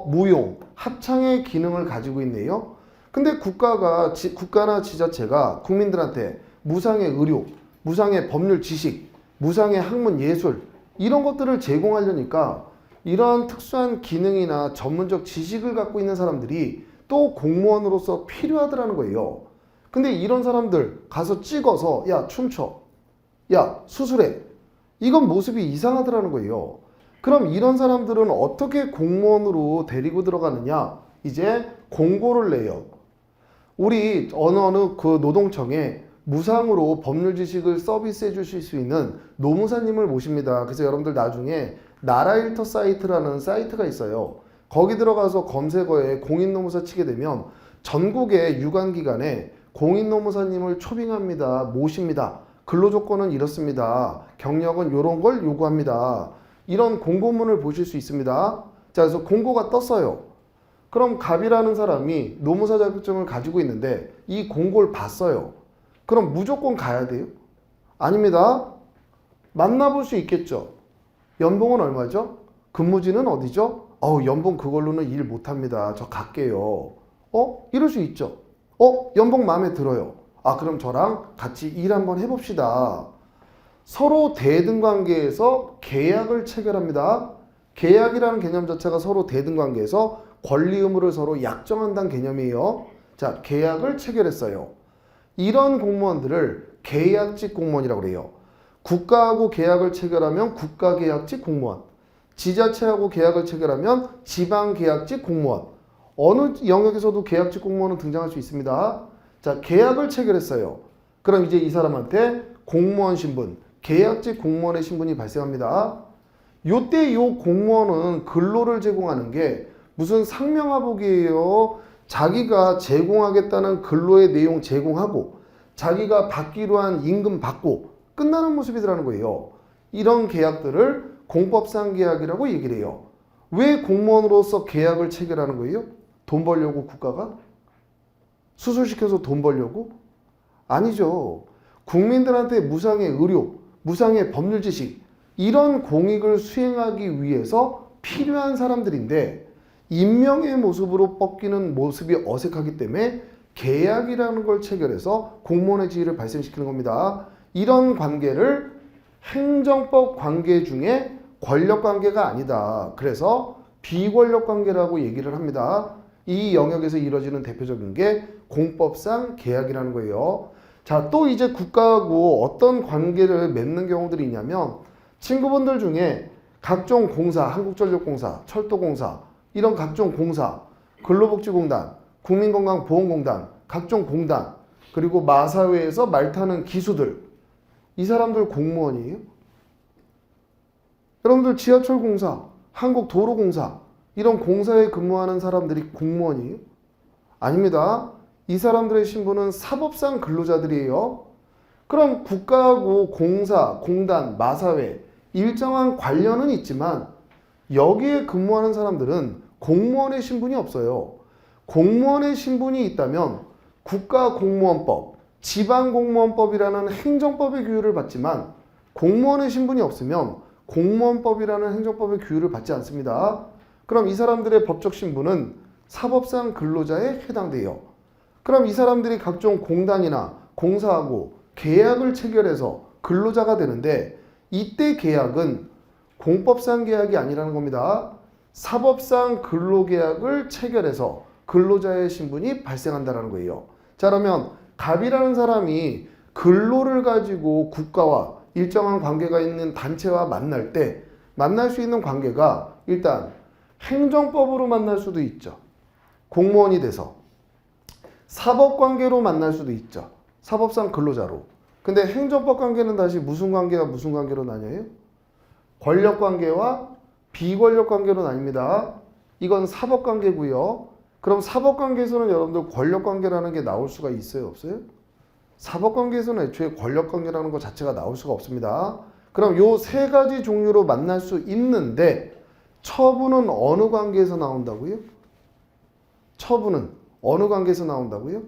무용, 합창의 기능을 가지고 있네요. 근데 국가나 지자체가 국민들한테 무상의 의료, 무상의 법률 지식, 무상의 학문 예술 이런 것들을 제공하려니까 이러한 특수한 기능이나 전문적 지식을 갖고 있는 사람들이 또 공무원으로서 필요하더라는 거예요. 근데 이런 사람들 가서 찍어서 야 춤춰, 야 수술해, 이건 모습이 이상하더라는 거예요. 그럼 이런 사람들은 어떻게 공무원으로 데리고 들어가느냐? 이제 공고를 내요. 우리 어느 그 노동청에 무상으로 법률 지식을 서비스해 주실 수 있는 노무사님을 모십니다. 그래서 여러분들 나중에 나라일터 사이트라는 사이트가 있어요. 거기 들어가서 검색어에 공인노무사 치게 되면 전국의 유관기관에 공인노무사님을 초빙합니다. 모십니다. 근로조건은 이렇습니다. 경력은 이런 걸 요구합니다. 이런 공고문을 보실 수 있습니다. 자, 그래서 공고가 떴어요. 그럼 갑이라는 사람이 노무사 자격증을 가지고 있는데 이 공고를 봤어요. 그럼 무조건 가야 돼요? 아닙니다. 만나볼 수 있겠죠. 연봉은 얼마죠? 근무지는 어디죠? 연봉 그걸로는 일 못합니다. 저 갈게요. 이럴 수 있죠. 연봉 마음에 들어요. 그럼 저랑 같이 일 한번 해봅시다. 서로 대등관계에서 계약을 체결합니다. 계약이라는 개념 자체가 서로 대등관계에서 권리 의무를 서로 약정한다는 개념이에요. 자, 계약을 체결했어요. 이런 공무원들을 계약직 공무원이라고 그래요. 국가하고 계약을 체결하면 국가계약직 공무원, 지자체하고 계약을 체결하면 지방계약직 공무원, 어느 영역에서도 계약직 공무원은 등장할 수 있습니다. 자, 계약을 체결했어요. 그럼 이제 이 사람한테 공무원 신분, 계약직 공무원의 신분이 발생합니다. 요때 요 공무원은 근로를 제공하는 게 무슨 상명하복이에요. 자기가 제공하겠다는 근로의 내용 제공하고 자기가 받기로 한 임금 받고 끝나는 모습이더라는 거예요. 이런 계약들을 공법상 계약이라고 얘기를 해요. 왜 공무원으로서 계약을 체결하는 거예요? 돈 벌려고 국가가? 수술시켜서 돈 벌려고? 아니죠. 국민들한테 무상의 의료, 무상의 법률 지식 이런 공익을 수행하기 위해서 필요한 사람들인데 임명의 모습으로 뻗기는 모습이 어색하기 때문에 계약이라는 걸 체결해서 공무원의 지위를 발생시키는 겁니다. 이런 관계를 행정법 관계 중에 권력 관계가 아니다. 그래서 비권력 관계라고 얘기를 합니다. 이 영역에서 이루어지는 대표적인 게 공법상 계약이라는 거예요. 자, 또 이제 국가하고 어떤 관계를 맺는 경우들이 있냐면 친구분들 중에 각종 공사, 한국전력공사, 철도공사 이런 각종 공사, 근로복지공단, 국민건강보험공단, 각종 공단, 그리고 마사회에서 말 타는 기수들, 이 사람들 공무원이에요? 여러분들 지하철 공사, 한국도로공사 이런 공사에 근무하는 사람들이 공무원이에요? 아닙니다. 이 사람들의 신분은 사법상 근로자들이에요. 그럼 국가하고 공사, 공단, 마사회 일정한 관련은 있지만 여기에 근무하는 사람들은 공무원의 신분이 없어요. 공무원의 신분이 있다면 국가공무원법, 지방공무원법이라는 행정법의 규율을 받지만 공무원의 신분이 없으면 공무원법이라는 행정법의 규율을 받지 않습니다. 그럼 이 사람들의 법적 신분은 사법상 근로자에 해당돼요. 그럼 이 사람들이 각종 공단이나 공사하고 계약을 체결해서 근로자가 되는데 이때 계약은 공법상 계약이 아니라는 겁니다. 사법상 근로계약을 체결해서 근로자의 신분이 발생한다는 거예요. 자, 그러면 갑이라는 사람이 근로를 가지고 국가와 일정한 관계가 있는 단체와 만날 때 만날 수 있는 관계가 일단 행정법으로 만날 수도 있죠. 공무원이 돼서. 사법관계로 만날 수도 있죠. 사법상 근로자로. 근데 행정법 관계는 다시 무슨 관계가 무슨 관계로 나뉘어요? 권력관계와 비권력관계로 나뉩니다. 이건 사법관계고요. 그럼 사법관계에서는 여러분들 권력관계라는 게 나올 수가 있어요? 없어요? 사법관계에서는 애초에 권력관계라는 것 자체가 나올 수가 없습니다. 그럼 요 세 가지 종류로 만날 수 있는데 처분은 어느 관계에서 나온다고요? 처분은 어느 관계에서 나온다고요?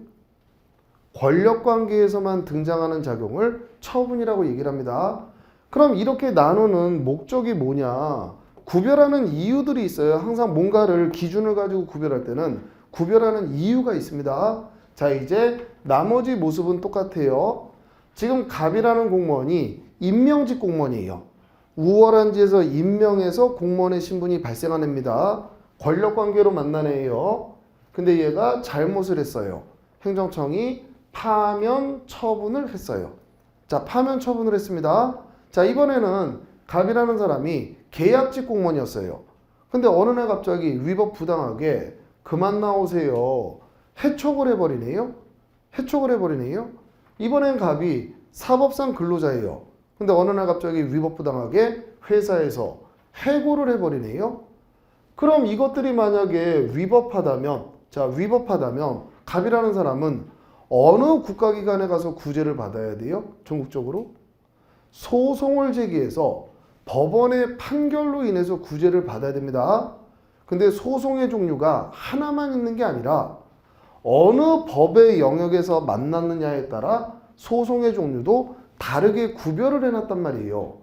권력관계에서만 등장하는 작용을 처분이라고 얘기를 합니다. 그럼 이렇게 나누는 목적이 뭐냐? 구별하는 이유들이 있어요. 항상 뭔가를 기준을 가지고 구별할 때는 구별하는 이유가 있습니다. 자, 이제 나머지 모습은 똑같아요. 지금 갑이라는 공무원이 임명직 공무원이에요. 우월한지에서 임명해서 공무원의 신분이 발생합니다. 권력관계로 만난 애예요. 근데 얘가 잘못을 했어요. 행정청이 파면 처분을 했어요. 자, 파면 처분을 했습니다. 자, 이번에는 갑이라는 사람이 계약직 공무원이었어요. 근데 어느 날 갑자기 위법 부당하게 그만 나오세요. 해촉을 해버리네요. 해촉을 해버리네요. 이번엔 갑이 사법상 근로자예요. 근데 어느 날 갑자기 위법 부당하게 회사에서 해고를 해버리네요. 그럼 이것들이 만약에 위법하다면, 자, 위법하다면 갑이라는 사람은 어느 국가기관에 가서 구제를 받아야 돼요? 전국적으로? 소송을 제기해서 법원의 판결로 인해서 구제를 받아야 됩니다. 근데 소송의 종류가 하나만 있는 게 아니라 어느 법의 영역에서 만났느냐에 따라 소송의 종류도 다르게 구별을 해놨단 말이에요.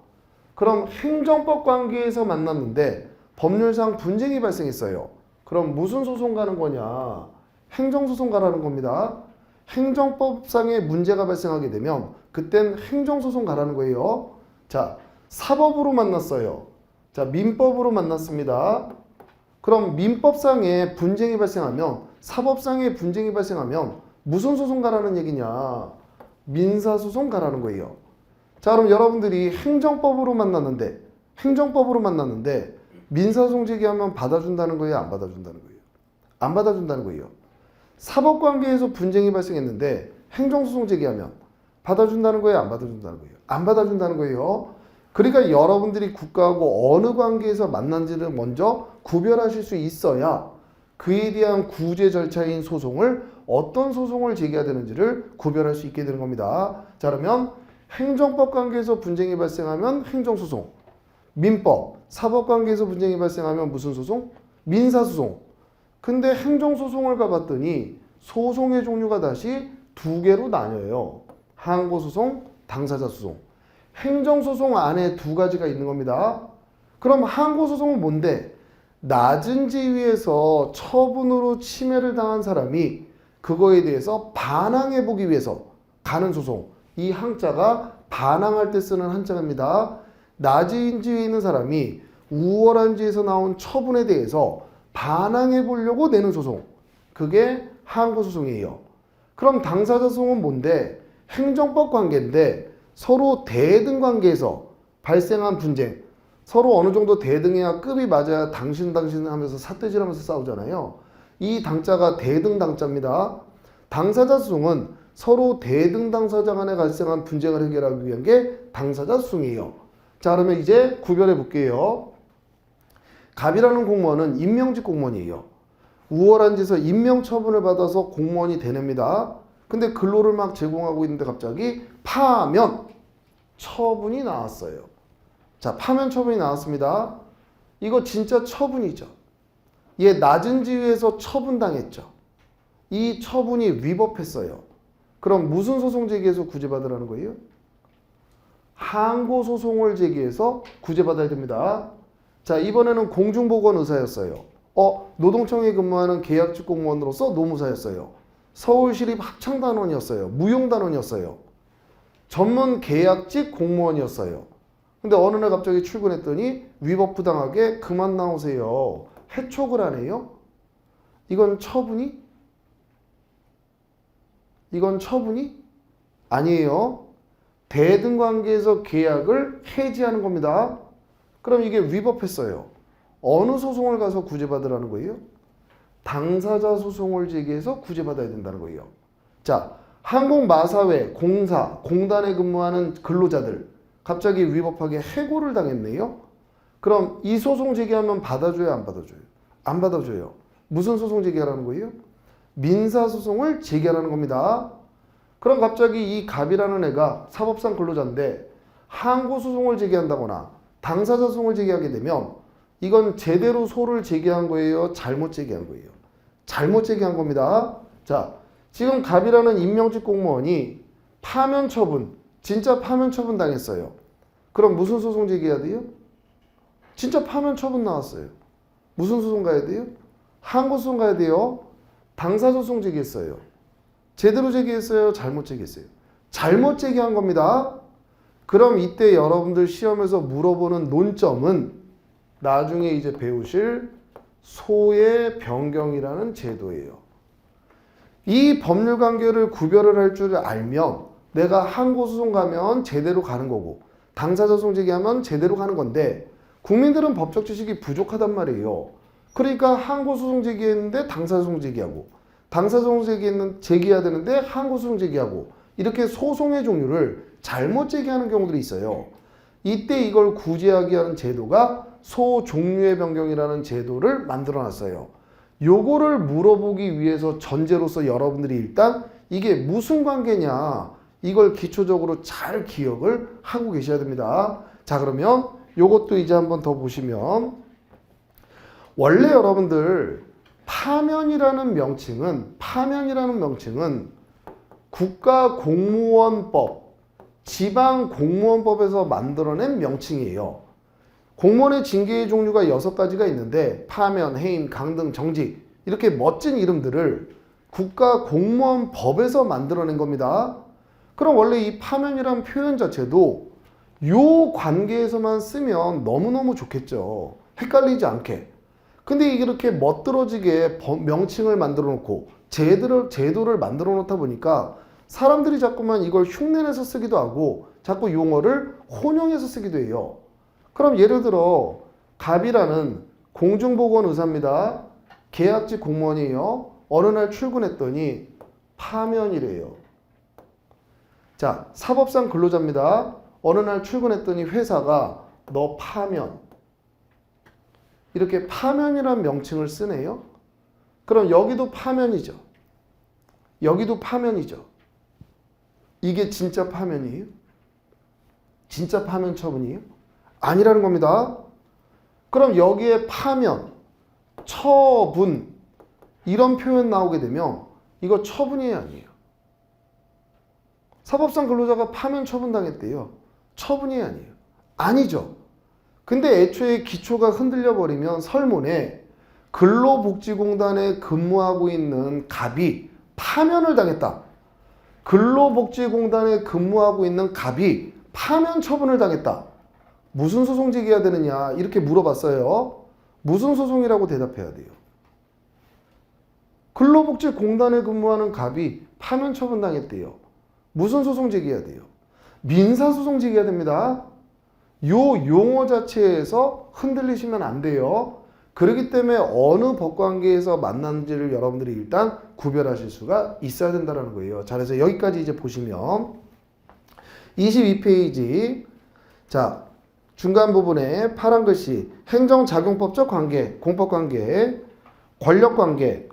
그럼 행정법 관계에서 만났는데 법률상 분쟁이 발생했어요. 그럼 무슨 소송 가는 거냐? 행정소송 가라는 겁니다. 행정법상의 문제가 발생하게 되면 그땐 행정소송 가라는 거예요. 자, 사법으로 만났어요. 자, 민법으로 만났습니다. 그럼 민법상의 분쟁이 발생하면 사법상의 분쟁이 발생하면 무슨 소송 가라는 얘기냐? 민사소송 가라는 거예요. 자, 그럼 여러분들이 행정법으로 만났는데 민사소송 제기하면 받아준다는 거예요? 안 받아준다는 거예요? 안 받아준다는 거예요. 사법관계에서 분쟁이 발생했는데 행정소송 제기하면 받아준다는 거예요? 안 받아준다는 거예요? 안 받아준다는 거예요. 그러니까 여러분들이 국가하고 어느 관계에서 만난지를 먼저 구별하실 수 있어야 그에 대한 구제 절차인 소송을 어떤 소송을 제기해야 되는지를 구별할 수 있게 되는 겁니다. 자, 그러면 행정법 관계에서 분쟁이 발생하면 행정소송, 민법, 사법관계에서 분쟁이 발생하면 무슨 소송? 민사소송. 근데 행정소송을 가봤더니 소송의 종류가 다시 두 개로 나뉘어요. 항고소송, 당사자소송. 행정소송 안에 두 가지가 있는 겁니다. 그럼 항고소송은 뭔데? 낮은 지위에서 처분으로 침해를 당한 사람이 그거에 대해서 반항해보기 위해서 가는 소송. 이 항자가 반항할 때 쓰는 한자입니다. 낮은 지위에 있는 사람이 우월한 지위에서 나온 처분에 대해서 반항해보려고 내는 소송. 그게 항고소송이에요. 그럼 당사자소송은 뭔데? 행정법 관계인데 서로 대등 관계에서 발생한 분쟁. 서로 어느 정도 대등해야 급이 맞아야 당신 하면서 삿대질하면서 싸우잖아요. 이 당자가 대등 당자입니다. 당사자 소송은 서로 대등 당사자 간에 발생한 분쟁을 해결하기 위한 게 당사자 소송이에요. 자, 그러면 이제 구별해 볼게요. 갑이라는 공무원은 임명직 공무원이에요. 우월한 짓에서 임명 처분을 받아서 공무원이 되냅니다. 근데 근로를 막 제공하고 있는데 갑자기 파면 처분이 나왔어요. 자, 파면 처분이 나왔습니다. 이거 진짜 처분이죠. 얘 낮은 지위에서 처분당했죠. 이 처분이 위법했어요. 그럼 무슨 소송 제기해서 구제받으라는 거예요? 항고소송을 제기해서 구제받아야 됩니다. 자, 이번에는 공중보건 의사였어요. 노동청에 근무하는 계약직 공무원으로서 노무사였어요. 서울시립 합창단원이었어요. 무용단원이었어요. 전문 계약직 공무원이었어요. 근데 어느 날 갑자기 출근했더니 위법부당하게 그만 나오세요. 해촉을 하네요. 이건 처분이? 이건 처분이? 아니에요. 대등관계에서 계약을 해지하는 겁니다. 그럼 이게 위법했어요. 어느 소송을 가서 구제받으라는 거예요? 당사자 소송을 제기해서 구제받아야 된다는 거예요. 자, 항공마사회, 공사, 공단에 근무하는 근로자들 갑자기 위법하게 해고를 당했네요. 그럼 이 소송 제기하면 받아줘요, 안 받아줘요? 안 받아줘요. 무슨 소송 제기하라는 거예요? 민사소송을 제기하라는 겁니다. 그럼 갑자기 이 갑이라는 애가 사법상 근로자인데 항고소송을 제기한다거나 당사자 소송을 제기하게 되면 이건 제대로 소를 제기한 거예요? 잘못 제기한 거예요? 잘못 제기한 겁니다. 자, 지금 갑이라는 임명직 공무원이 파면 처분, 진짜 파면 처분 당했어요. 그럼 무슨 소송 제기해야 돼요? 진짜 파면 처분 나왔어요. 무슨 소송 가야 돼요? 항고소송 가야 돼요. 당사소송 제기했어요. 제대로 제기했어요? 잘못 제기했어요? 잘못 제기한 겁니다. 그럼 이때 여러분들 시험에서 물어보는 논점은 나중에 이제 배우실 소의 변경이라는 제도예요. 이 법률 관계를 구별을 할 줄 알면 내가 항고소송 가면 제대로 가는 거고 당사자소송 제기하면 제대로 가는 건데 국민들은 법적 지식이 부족하단 말이에요. 그러니까 항고소송 제기했는데 당사소송 제기하고 당사소송 제기해야 되는데 항고소송 제기하고 이렇게 소송의 종류를 잘못 제기하는 경우들이 있어요. 이때 이걸 구제하기 위한 제도가 소종류의 변경이라는 제도를 만들어놨어요. 요거를 물어보기 위해서 전제로서 여러분들이 일단 이게 무슨 관계냐 이걸 기초적으로 잘 기억을 하고 계셔야 됩니다. 자, 그러면 요것도 이제 한번 더 보시면 원래 여러분들 파면이라는 명칭은 국가공무원법, 지방공무원법에서 만들어낸 명칭이에요. 공무원의 징계의 종류가 6가지가 있는데 파면, 해임, 강등, 정직 이렇게 멋진 이름들을 국가공무원법에서 만들어낸 겁니다. 그럼 원래 이 파면이란 표현 자체도 요 관계에서만 쓰면 너무너무 좋겠죠. 헷갈리지 않게. 근데 이게 이렇게 멋들어지게 명칭을 만들어 놓고 제도를 만들어 놓다 보니까 사람들이 자꾸만 이걸 흉내내서 쓰기도 하고 자꾸 용어를 혼용해서 쓰기도 해요. 그럼 예를 들어 갑이라는 공중보건 의사입니다. 계약직 공무원이에요. 어느 날 출근했더니 파면이래요. 자, 사법상 근로자입니다. 어느 날 출근했더니 회사가 너 파면. 이렇게 파면이란 명칭을 쓰네요. 그럼 여기도 파면이죠. 여기도 파면이죠. 이게 진짜 파면이에요? 진짜 파면 처분이에요? 아니라는 겁니다. 그럼 여기에 파면, 처분 이런 표현 나오게 되면 이거 처분이에요, 아니에요? 사법상 근로자가 파면 처분당했대요. 처분이에요, 아니에요? 아니죠. 근데 애초에 기초가 흔들려 버리면 설문에 근로복지공단에 근무하고 있는 갑이 파면을 당했다. 근로복지공단에 근무하고 있는 갑이 파면 처분을 당했다. 무슨 소송 제기해야 되느냐 이렇게 물어봤어요. 무슨 소송이라고 대답해야 돼요? 근로복지공단에 근무하는 갑이 파면 처분 당했대요. 무슨 소송 제기해야 돼요? 민사소송 제기해야 됩니다. 요 용어 자체에서 흔들리시면 안 돼요. 그렇기 때문에 어느 법관계에서 만났는지를 여러분들이 일단 구별하실 수가 있어야 된다는 거예요. 자, 그래서 여기까지 이제 보시면 22페이지. 자, 중간 부분에 파란 글씨 행정작용법적 관계, 공법관계, 권력관계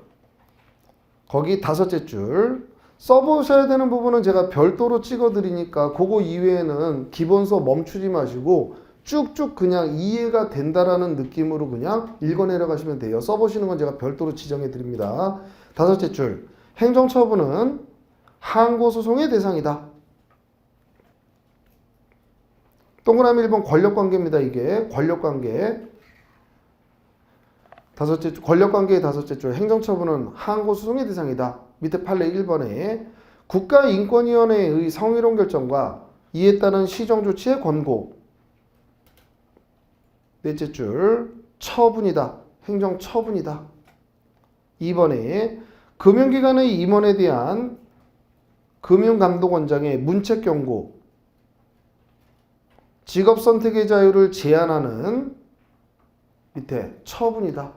거기 5째 줄 써보셔야 되는 부분은 제가 별도로 찍어드리니까 그거 이외에는 기본서 멈추지 마시고 쭉쭉 그냥 이해가 된다라는 느낌으로 그냥 읽어내려 가시면 돼요. 써보시는 건 제가 별도로 지정해 드립니다. 5째 줄 행정처분은 항고소송의 대상이다. 동그라미 1번 권력관계입니다. 이게 권력관계 5째 줄 권력관계의 5째 줄 행정처분은 항고소송의 대상이다. 밑에 판례 1번에 국가인권위원회의 성희롱 결정과 이에 따른 시정조치의 권고 4째 줄 처분이다. 행정처분이다. 2번에 금융기관의 임원에 대한 금융감독원장의 문책경고 직업선택의 자유를 제한하는 밑에 처분이다.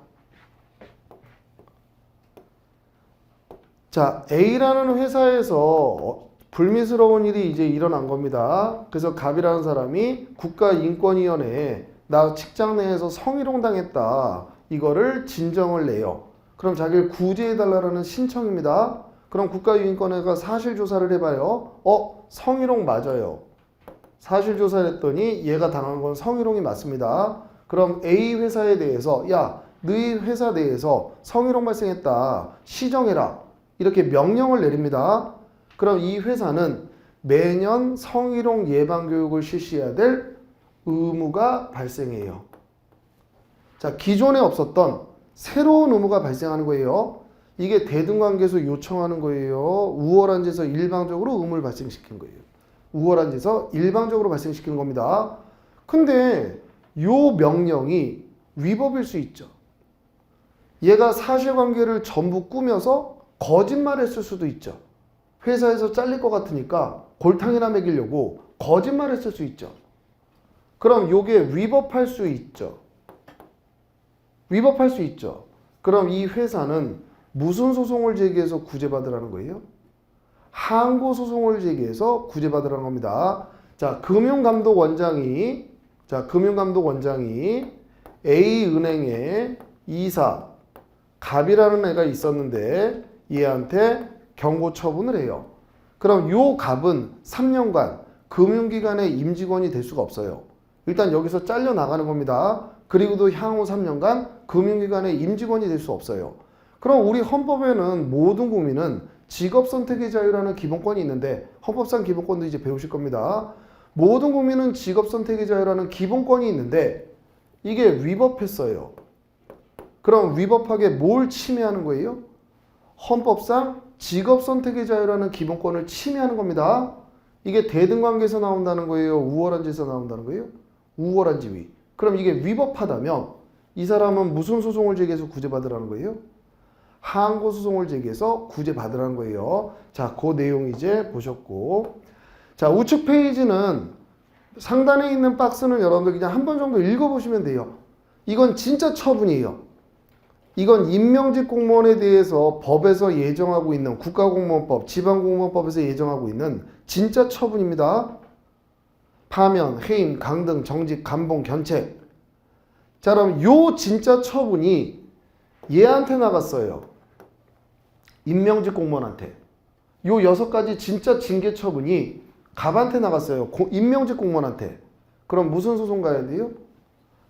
자, A라는 회사에서 불미스러운 일이 이제 일어난 겁니다. 그래서 갑이라는 사람이 국가인권위원회에 나 직장 내에서 성희롱 당했다. 이거를 진정을 내요. 그럼 자기를 구제해달라는 신청입니다. 그럼 국가인권위가 사실조사를 해봐요. 성희롱 맞아요. 사실조사를 했더니 얘가 당한 건 성희롱이 맞습니다. 그럼 A 회사에 대해서 야, 너희 회사 내에서 성희롱 발생했다. 시정해라. 이렇게 명령을 내립니다. 그럼 이 회사는 매년 성희롱 예방교육을 실시해야 될 의무가 발생해요. 자, 기존에 없었던 새로운 의무가 발생하는 거예요. 이게 대등관계에서 요청하는 거예요. 우월한 데서 일방적으로 의무를 발생시킨 거예요. 우월한 데서 일방적으로 발생시키는 겁니다. 근데 요 명령이 위법일 수 있죠. 얘가 사실관계를 전부 꾸며서 거짓말했을 수도 있죠. 회사에서 잘릴 것 같으니까 골탕이나 먹이려고 거짓말했을 수 있죠. 그럼 요게 위법할 수 있죠. 위법할 수 있죠. 그럼 이 회사는 무슨 소송을 제기해서 구제받으라는 거예요? 항고소송을 제기해서 구제받으라는 겁니다. 자, 금융감독원장이 A은행의 이사 갑이라는 애가 있었는데 얘한테 경고 처분을 해요. 그럼 요 갑은 3년간 금융기관의 임직원이 될 수가 없어요. 일단 여기서 잘려 나가는 겁니다. 그리고도 향후 3년간 금융기관의 임직원이 될 수 없어요. 그럼 우리 헌법에는 모든 국민은 직업선택의 자유라는 기본권이 있는데 헌법상 기본권도 이제 배우실 겁니다. 모든 국민은 직업선택의 자유라는 기본권이 있는데 이게 위법했어요. 그럼 위법하게 뭘 침해하는 거예요? 헌법상 직업선택의 자유라는 기본권을 침해하는 겁니다. 이게 대등관계에서 나온다는 거예요? 우월한 지에서 나온다는 거예요? 우월한 지위. 그럼 이게 위법하다면 이 사람은 무슨 소송을 제기해서 구제받으라는 거예요? 항고소송을 제기해서 구제받으라는 거예요. 자, 그 내용 이제 보셨고, 자, 우측 페이지는 상단에 있는 박스는 여러분들 그냥 한 번 정도 읽어보시면 돼요. 이건 진짜 처분이에요. 이건 임명직 공무원에 대해서 법에서 예정하고 있는 국가공무원법, 지방공무원법에서 예정하고 있는 진짜 처분입니다. 파면, 해임, 강등, 정직, 감봉, 견책. 자, 그럼 요 진짜 처분이 얘한테 나갔어요. 임명직 공무원한테. 요 6가지 진짜 징계 처분이 갑한테 나갔어요. 임명직 공무원한테. 그럼 무슨 소송 가야 돼요?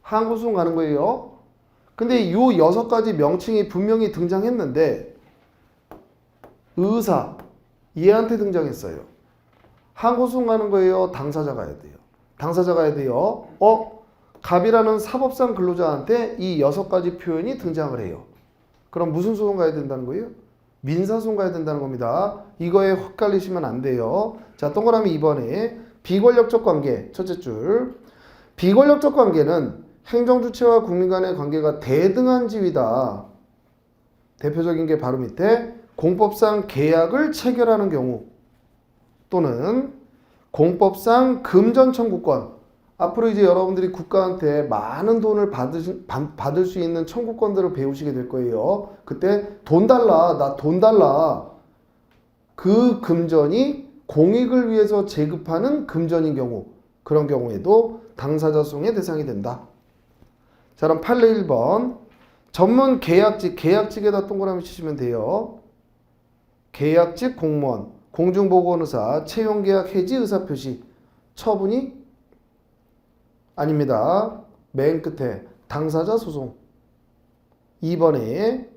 항고소송 가는 거예요. 근데 요 6가지 명칭이 분명히 등장했는데 의사, 얘한테 등장했어요. 항고소송 가는 거예요? 당사자 가야 돼요? 당사자 가야 돼요. 갑이라는 사법상 근로자한테 이 6가지 표현이 등장을 해요. 그럼 무슨 소송 가야 된다는 거예요? 민사소송 가야 된다는 겁니다. 이거에 헷갈리시면 안 돼요. 자, 동그라미 2번에 비권력적 관계, 첫째 줄. 비권력적 관계는 행정주체와 국민 간의 관계가 대등한 지위다. 대표적인 게 바로 밑에 공법상 계약을 체결하는 경우 또는 공법상 금전 청구권. 앞으로 이제 여러분들이 국가한테 많은 돈을 받을 수 있는 청구권들을 배우시게 될 거예요. 그때 돈 달라, 나 돈 달라. 그 금전이 공익을 위해서 제급하는 금전인 경우, 그런 경우에도 당사자 소송의 대상이 된다. 자, 그럼 판례 1번. 전문 계약직, 계약직에다 동그라미 치시면 돼요. 계약직 공무원, 공중보건의사, 채용계약 해지 의사표시, 처분이 아닙니다. 맨 끝에 당사자 소송. 2번에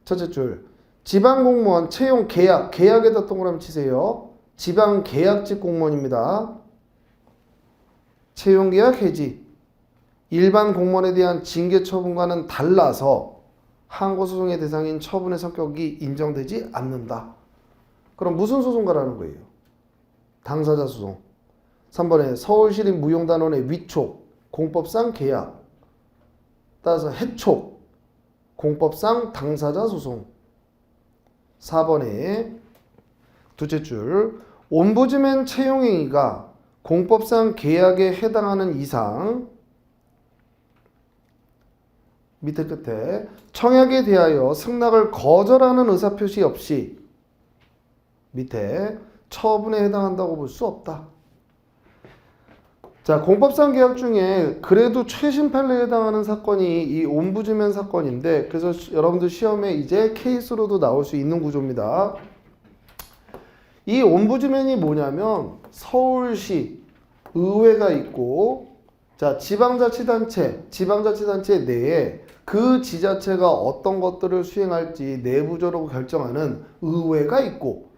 첫째 줄 지방공무원 채용 계약, 계약에다 동그라미 치세요. 지방계약직 공무원입니다. 채용계약 해지. 일반 공무원에 대한 징계 처분과는 달라서 항고소송의 대상인 처분의 성격이 인정되지 않는다. 그럼 무슨 소송가라는 거예요? 당사자 소송. 3번에 서울시립 무용단원의 위촉, 공법상 계약. 따라서 해촉, 공법상 당사자 소송. 4번에 둘째 줄 옴부즈맨 채용행위가 공법상 계약에 해당하는 이상 밑에 끝에 청약에 대하여 승낙을 거절하는 의사표시 없이 밑에 처분에 해당한다고 볼 수 없다. 자, 공법상 계약 중에 그래도 최신 판례에 해당하는 사건이 이 옴부즈맨 사건인데 그래서 여러분들 시험에 이제 케이스로도 나올 수 있는 구조입니다. 이 옴부즈맨이 뭐냐면 서울시 의회가 있고 자, 지방자치단체 내에 그 지자체가 어떤 것들을 수행할지 내부적으로 결정하는 의회가 있고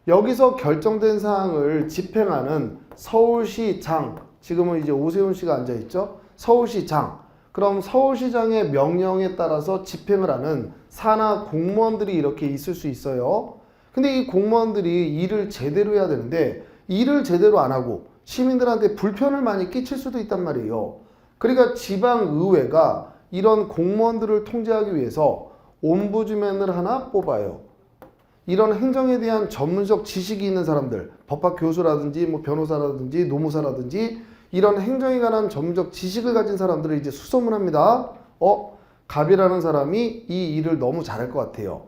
여기서 결정된 사항을 집행하는 서울시장, 지금은 이제 오세훈 씨가 앉아있죠. 서울시장. 그럼 서울시장의 명령에 따라서 집행을 하는 산하 공무원들이 이렇게 있을 수 있어요. 근데 이 공무원들이 일을 제대로 해야 되는데 일을 제대로 안 하고 시민들한테 불편을 많이 끼칠 수도 있단 말이에요. 그러니까 지방의회가 이런 공무원들을 통제하기 위해서 옴부즈맨을 하나 뽑아요. 이런 행정에 대한 전문적 지식이 있는 사람들, 법학 교수라든지 뭐 변호사라든지 노무사라든지 이런 행정에 관한 전문적 지식을 가진 사람들을 이제 수소문합니다. 갑이라는 사람이 이 일을 너무 잘할 것 같아요.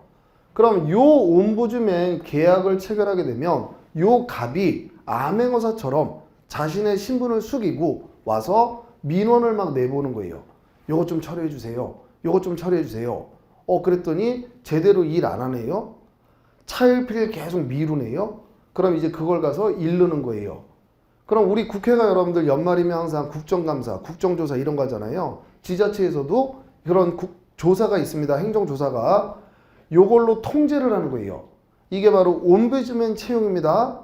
그럼 요 옴부즈맨 계약을 체결하게 되면 요 갑이 암행어사처럼 자신의 신분을 숙이고 와서 민원을 막 내보는 거예요. 요것 좀 처리해 주세요. 요것 좀 처리해 주세요. 그랬더니 제대로 일 안 하네요. 차일피일 계속 미루네요. 그럼 이제 그걸 가서 일르는 거예요. 그럼 우리 국회가 여러분들 연말이면 항상 국정감사, 국정조사 이런 거 하잖아요. 지자체에서도 그런 조사가 있습니다. 행정조사가. 요걸로 통제를 하는 거예요. 이게 바로 옴부즈맨 채용입니다.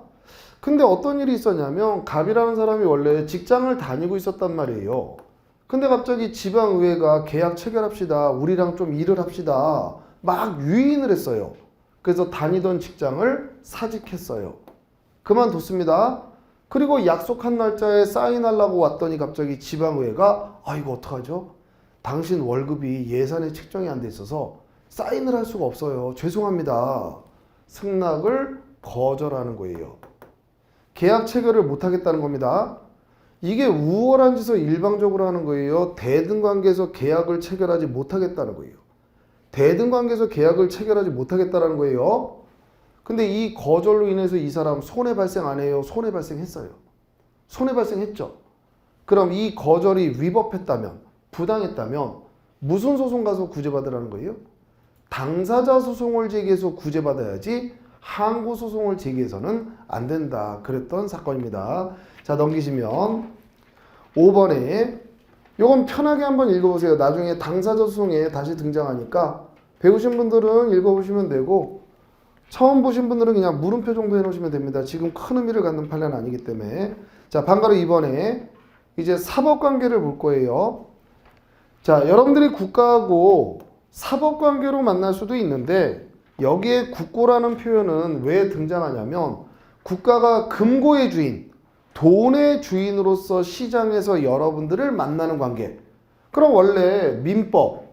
근데 어떤 일이 있었냐면 갑이라는 사람이 원래 직장을 다니고 있었단 말이에요. 근데 갑자기 지방의회가 계약 체결합시다. 우리랑 좀 일을 합시다. 막 유인을 했어요. 그래서 다니던 직장을 사직했어요. 그만뒀습니다. 그리고 약속한 날짜에 사인하려고 왔더니 갑자기 지방의회가 이거 어떡하죠? 당신 월급이 예산에 책정이 안 돼 있어서 사인을 할 수가 없어요. 죄송합니다. 승낙을 거절하는 거예요. 계약 체결을 못하겠다는 겁니다. 이게 우월한 짓을 일방적으로 하는 거예요. 대등관계에서 계약을 체결하지 못하겠다는 거예요. 대등관계에서 계약을 체결하지 못하겠다는 거예요. 근데 이 거절로 인해서 이 사람 손해 발생 안 해요? 손해 발생했어요. 손해 발생했죠. 그럼 이 거절이 위법했다면, 부당했다면 무슨 소송 가서 구제받으라는 거예요? 당사자 소송을 제기해서 구제받아야지 항고 소송을 제기해서는 안 된다. 그랬던 사건입니다. 자, 넘기시면 5번에 요건 편하게 한번 읽어보세요. 나중에 당사자 소송에 다시 등장하니까 배우신 분들은 읽어보시면 되고 처음 보신 분들은 그냥 물음표 정도 해놓으시면 됩니다. 지금 큰 의미를 갖는 판례는 아니기 때문에. 자, 반가로 2번에 이제 사법관계를 볼 거예요. 자, 여러분들이 국가하고 사법관계로 만날 수도 있는데 여기에 국고라는 표현은 왜 등장하냐면 국가가 금고의 주인, 돈의 주인으로서 시장에서 여러분들을 만나는 관계. 그럼 원래 민법,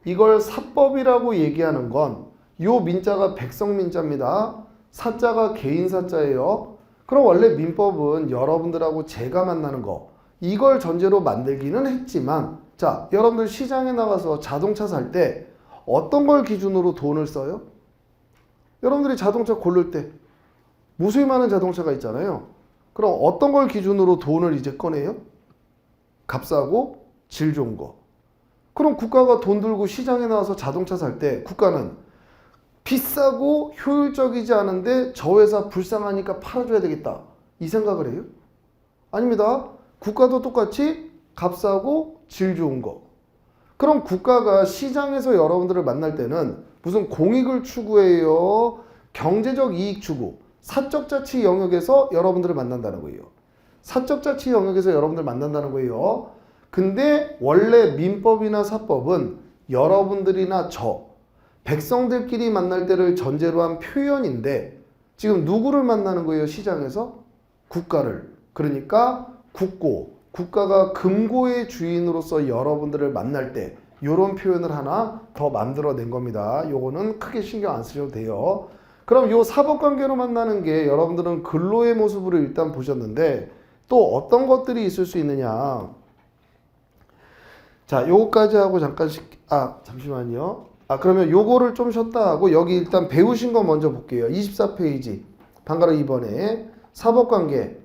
이걸 사법이라고 얘기하는 건 요 민자가 백성민자입니다. 사자가 개인사자예요. 그럼 원래 민법은 여러분들하고 제가 만나는 거, 이걸 전제로 만들기는 했지만 자, 여러분들 시장에 나가서 자동차 살 때 어떤 걸 기준으로 돈을 써요? 여러분들이 자동차 고를 때 무수히 많은 자동차가 있잖아요. 그럼 어떤 걸 기준으로 돈을 이제 꺼내요? 값싸고 질 좋은 거. 그럼 국가가 돈 들고 시장에 나와서 자동차 살 때 국가는 비싸고 효율적이지 않은데 저 회사 불쌍하니까 팔아줘야 되겠다. 이 생각을 해요? 아닙니다. 국가도 똑같이 값싸고 질 좋은 거. 그럼 국가가 시장에서 여러분들을 만날 때는 무슨 공익을 추구해요? 경제적 이익 추구, 사적 자치 영역에서 여러분들을 만난다는 거예요. 사적 자치 영역에서 여러분들 만난다는 거예요. 근데 원래 민법이나 사법은 여러분들이나 저, 백성들끼리 만날 때를 전제로 한 표현인데 지금 누구를 만나는 거예요? 시장에서? 국가를. 그러니까 국고, 국가가 금고의 주인으로서 여러분들을 만날 때 이런 표현을 하나 더 만들어낸 겁니다. 요거는 크게 신경 안 쓰셔도 돼요. 그럼 요 사법관계로 만나는 게 여러분들은 근로의 모습으로 일단 보셨는데 또 어떤 것들이 있을 수 있느냐. 자, 요거까지 하고 잠시만요. 그러면 요거를 좀 쉬었다 하고 여기 일단 배우신 거 먼저 볼게요. 24페이지. 방가로 2번에 사법관계.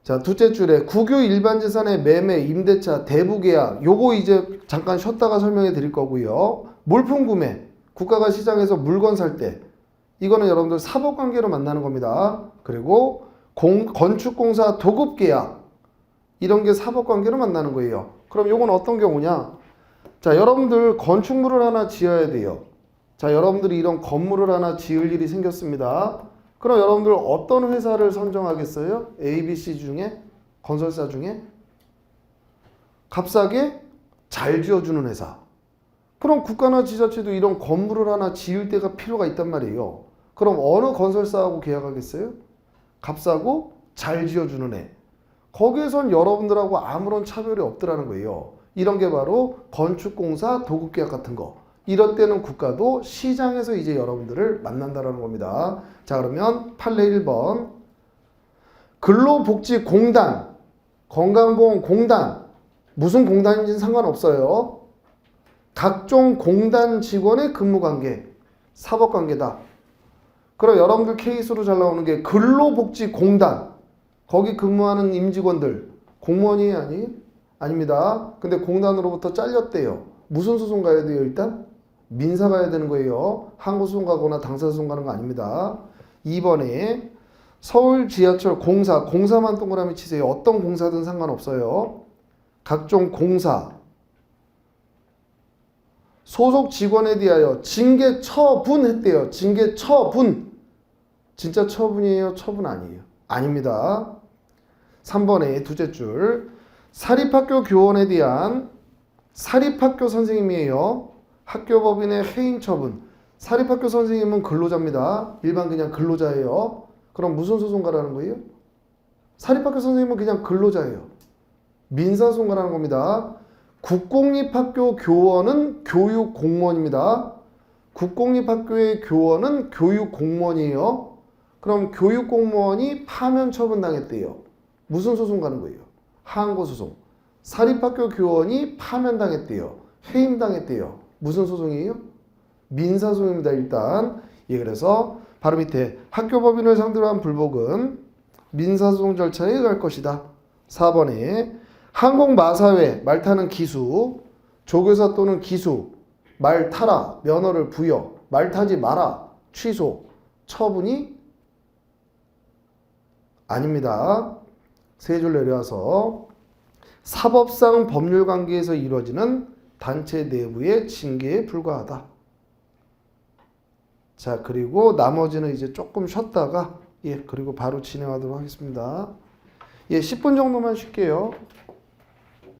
자, 둘째 줄에 국유 일반재산의 매매, 임대차, 대부계약. 요거 이제 잠깐 쉬었다가 설명해 드릴 거고요. 물품구매. 국가가 시장에서 물건 살 때. 이거는 여러분들 사법관계로 만나는 겁니다. 그리고 건축공사 도급계약. 이런 게 사법관계로 만나는 거예요. 그럼 요건 어떤 경우냐? 자, 여러분들 건축물을 하나 지어야 돼요. 자, 여러분들이 이런 건물을 하나 지을 일이 생겼습니다. 그럼 여러분들 어떤 회사를 선정하겠어요? A, B, C 중에? 건설사 중에? 값싸게 잘 지어주는 회사. 그럼 국가나 지자체도 이런 건물을 하나 지을 때가 필요가 있단 말이에요. 그럼 어느 건설사하고 계약하겠어요? 값싸고 잘 지어주는 애. 거기에선 여러분들하고 아무런 차별이 없더라는 거예요. 이런 게 바로 건축공사 도급계약 같은 거. 이럴 때는 국가도 시장에서 이제 여러분들을 만난다라는 겁니다. 자, 그러면 판례 1번. 근로복지공단, 건강보험공단, 무슨 공단인지는 상관없어요. 각종 공단 직원의 근무관계, 사법관계다. 그럼 여러분들 케이스로 잘 나오는 게 근로복지공단, 거기 근무하는 임직원들, 공무원이 아닙니다. 근데 공단으로부터 잘렸대요. 무슨 소송 가야 돼요, 일단? 민사 가야 되는 거예요. 항고소송 가거나 당사소송 가는 거 아닙니다. 2번에 서울 지하철 공사만 동그라미 치세요. 어떤 공사든 상관없어요. 각종 공사. 소속 직원에 대하여 징계 처분했대요. 징계 처분. 진짜 처분이에요? 처분 아니에요? 아닙니다. 3번에 둘째 줄. 사립학교 교원에 대한 사립학교 선생님이에요. 학교법인의 해임 처분. 사립학교 선생님은 근로자입니다. 일반 그냥 근로자예요. 그럼 무슨 소송 가라는 거예요? 사립학교 선생님은 그냥 근로자예요. 민사소송 가라는 겁니다. 국공립학교 교원은 교육공무원입니다. 국공립학교의 교원은 교육공무원이에요. 그럼 교육공무원이 파면 처분당했대요. 무슨 소송 가는 거예요? 항고소송. 사립학교 교원이 파면당했대요. 해임당했대요. 무슨 소송이에요? 민사소송입니다. 일단. 그래서 바로 밑에 학교법인을 상대로 한 불복은 민사소송 절차에 갈 것이다. 4번에 항공마사회, 말 타는 기수, 조교사 또는 기수, 말 타라, 면허를 부여, 말 타지 마라, 취소, 처분이 아닙니다. 세 줄 내려와서 사법상 법률 관계에서 이루어지는 단체 내부의 징계에 불과하다. 자, 그리고 나머지는 이제 조금 쉬었다가 그리고 바로 진행하도록 하겠습니다. 10분 정도만 쉴게요.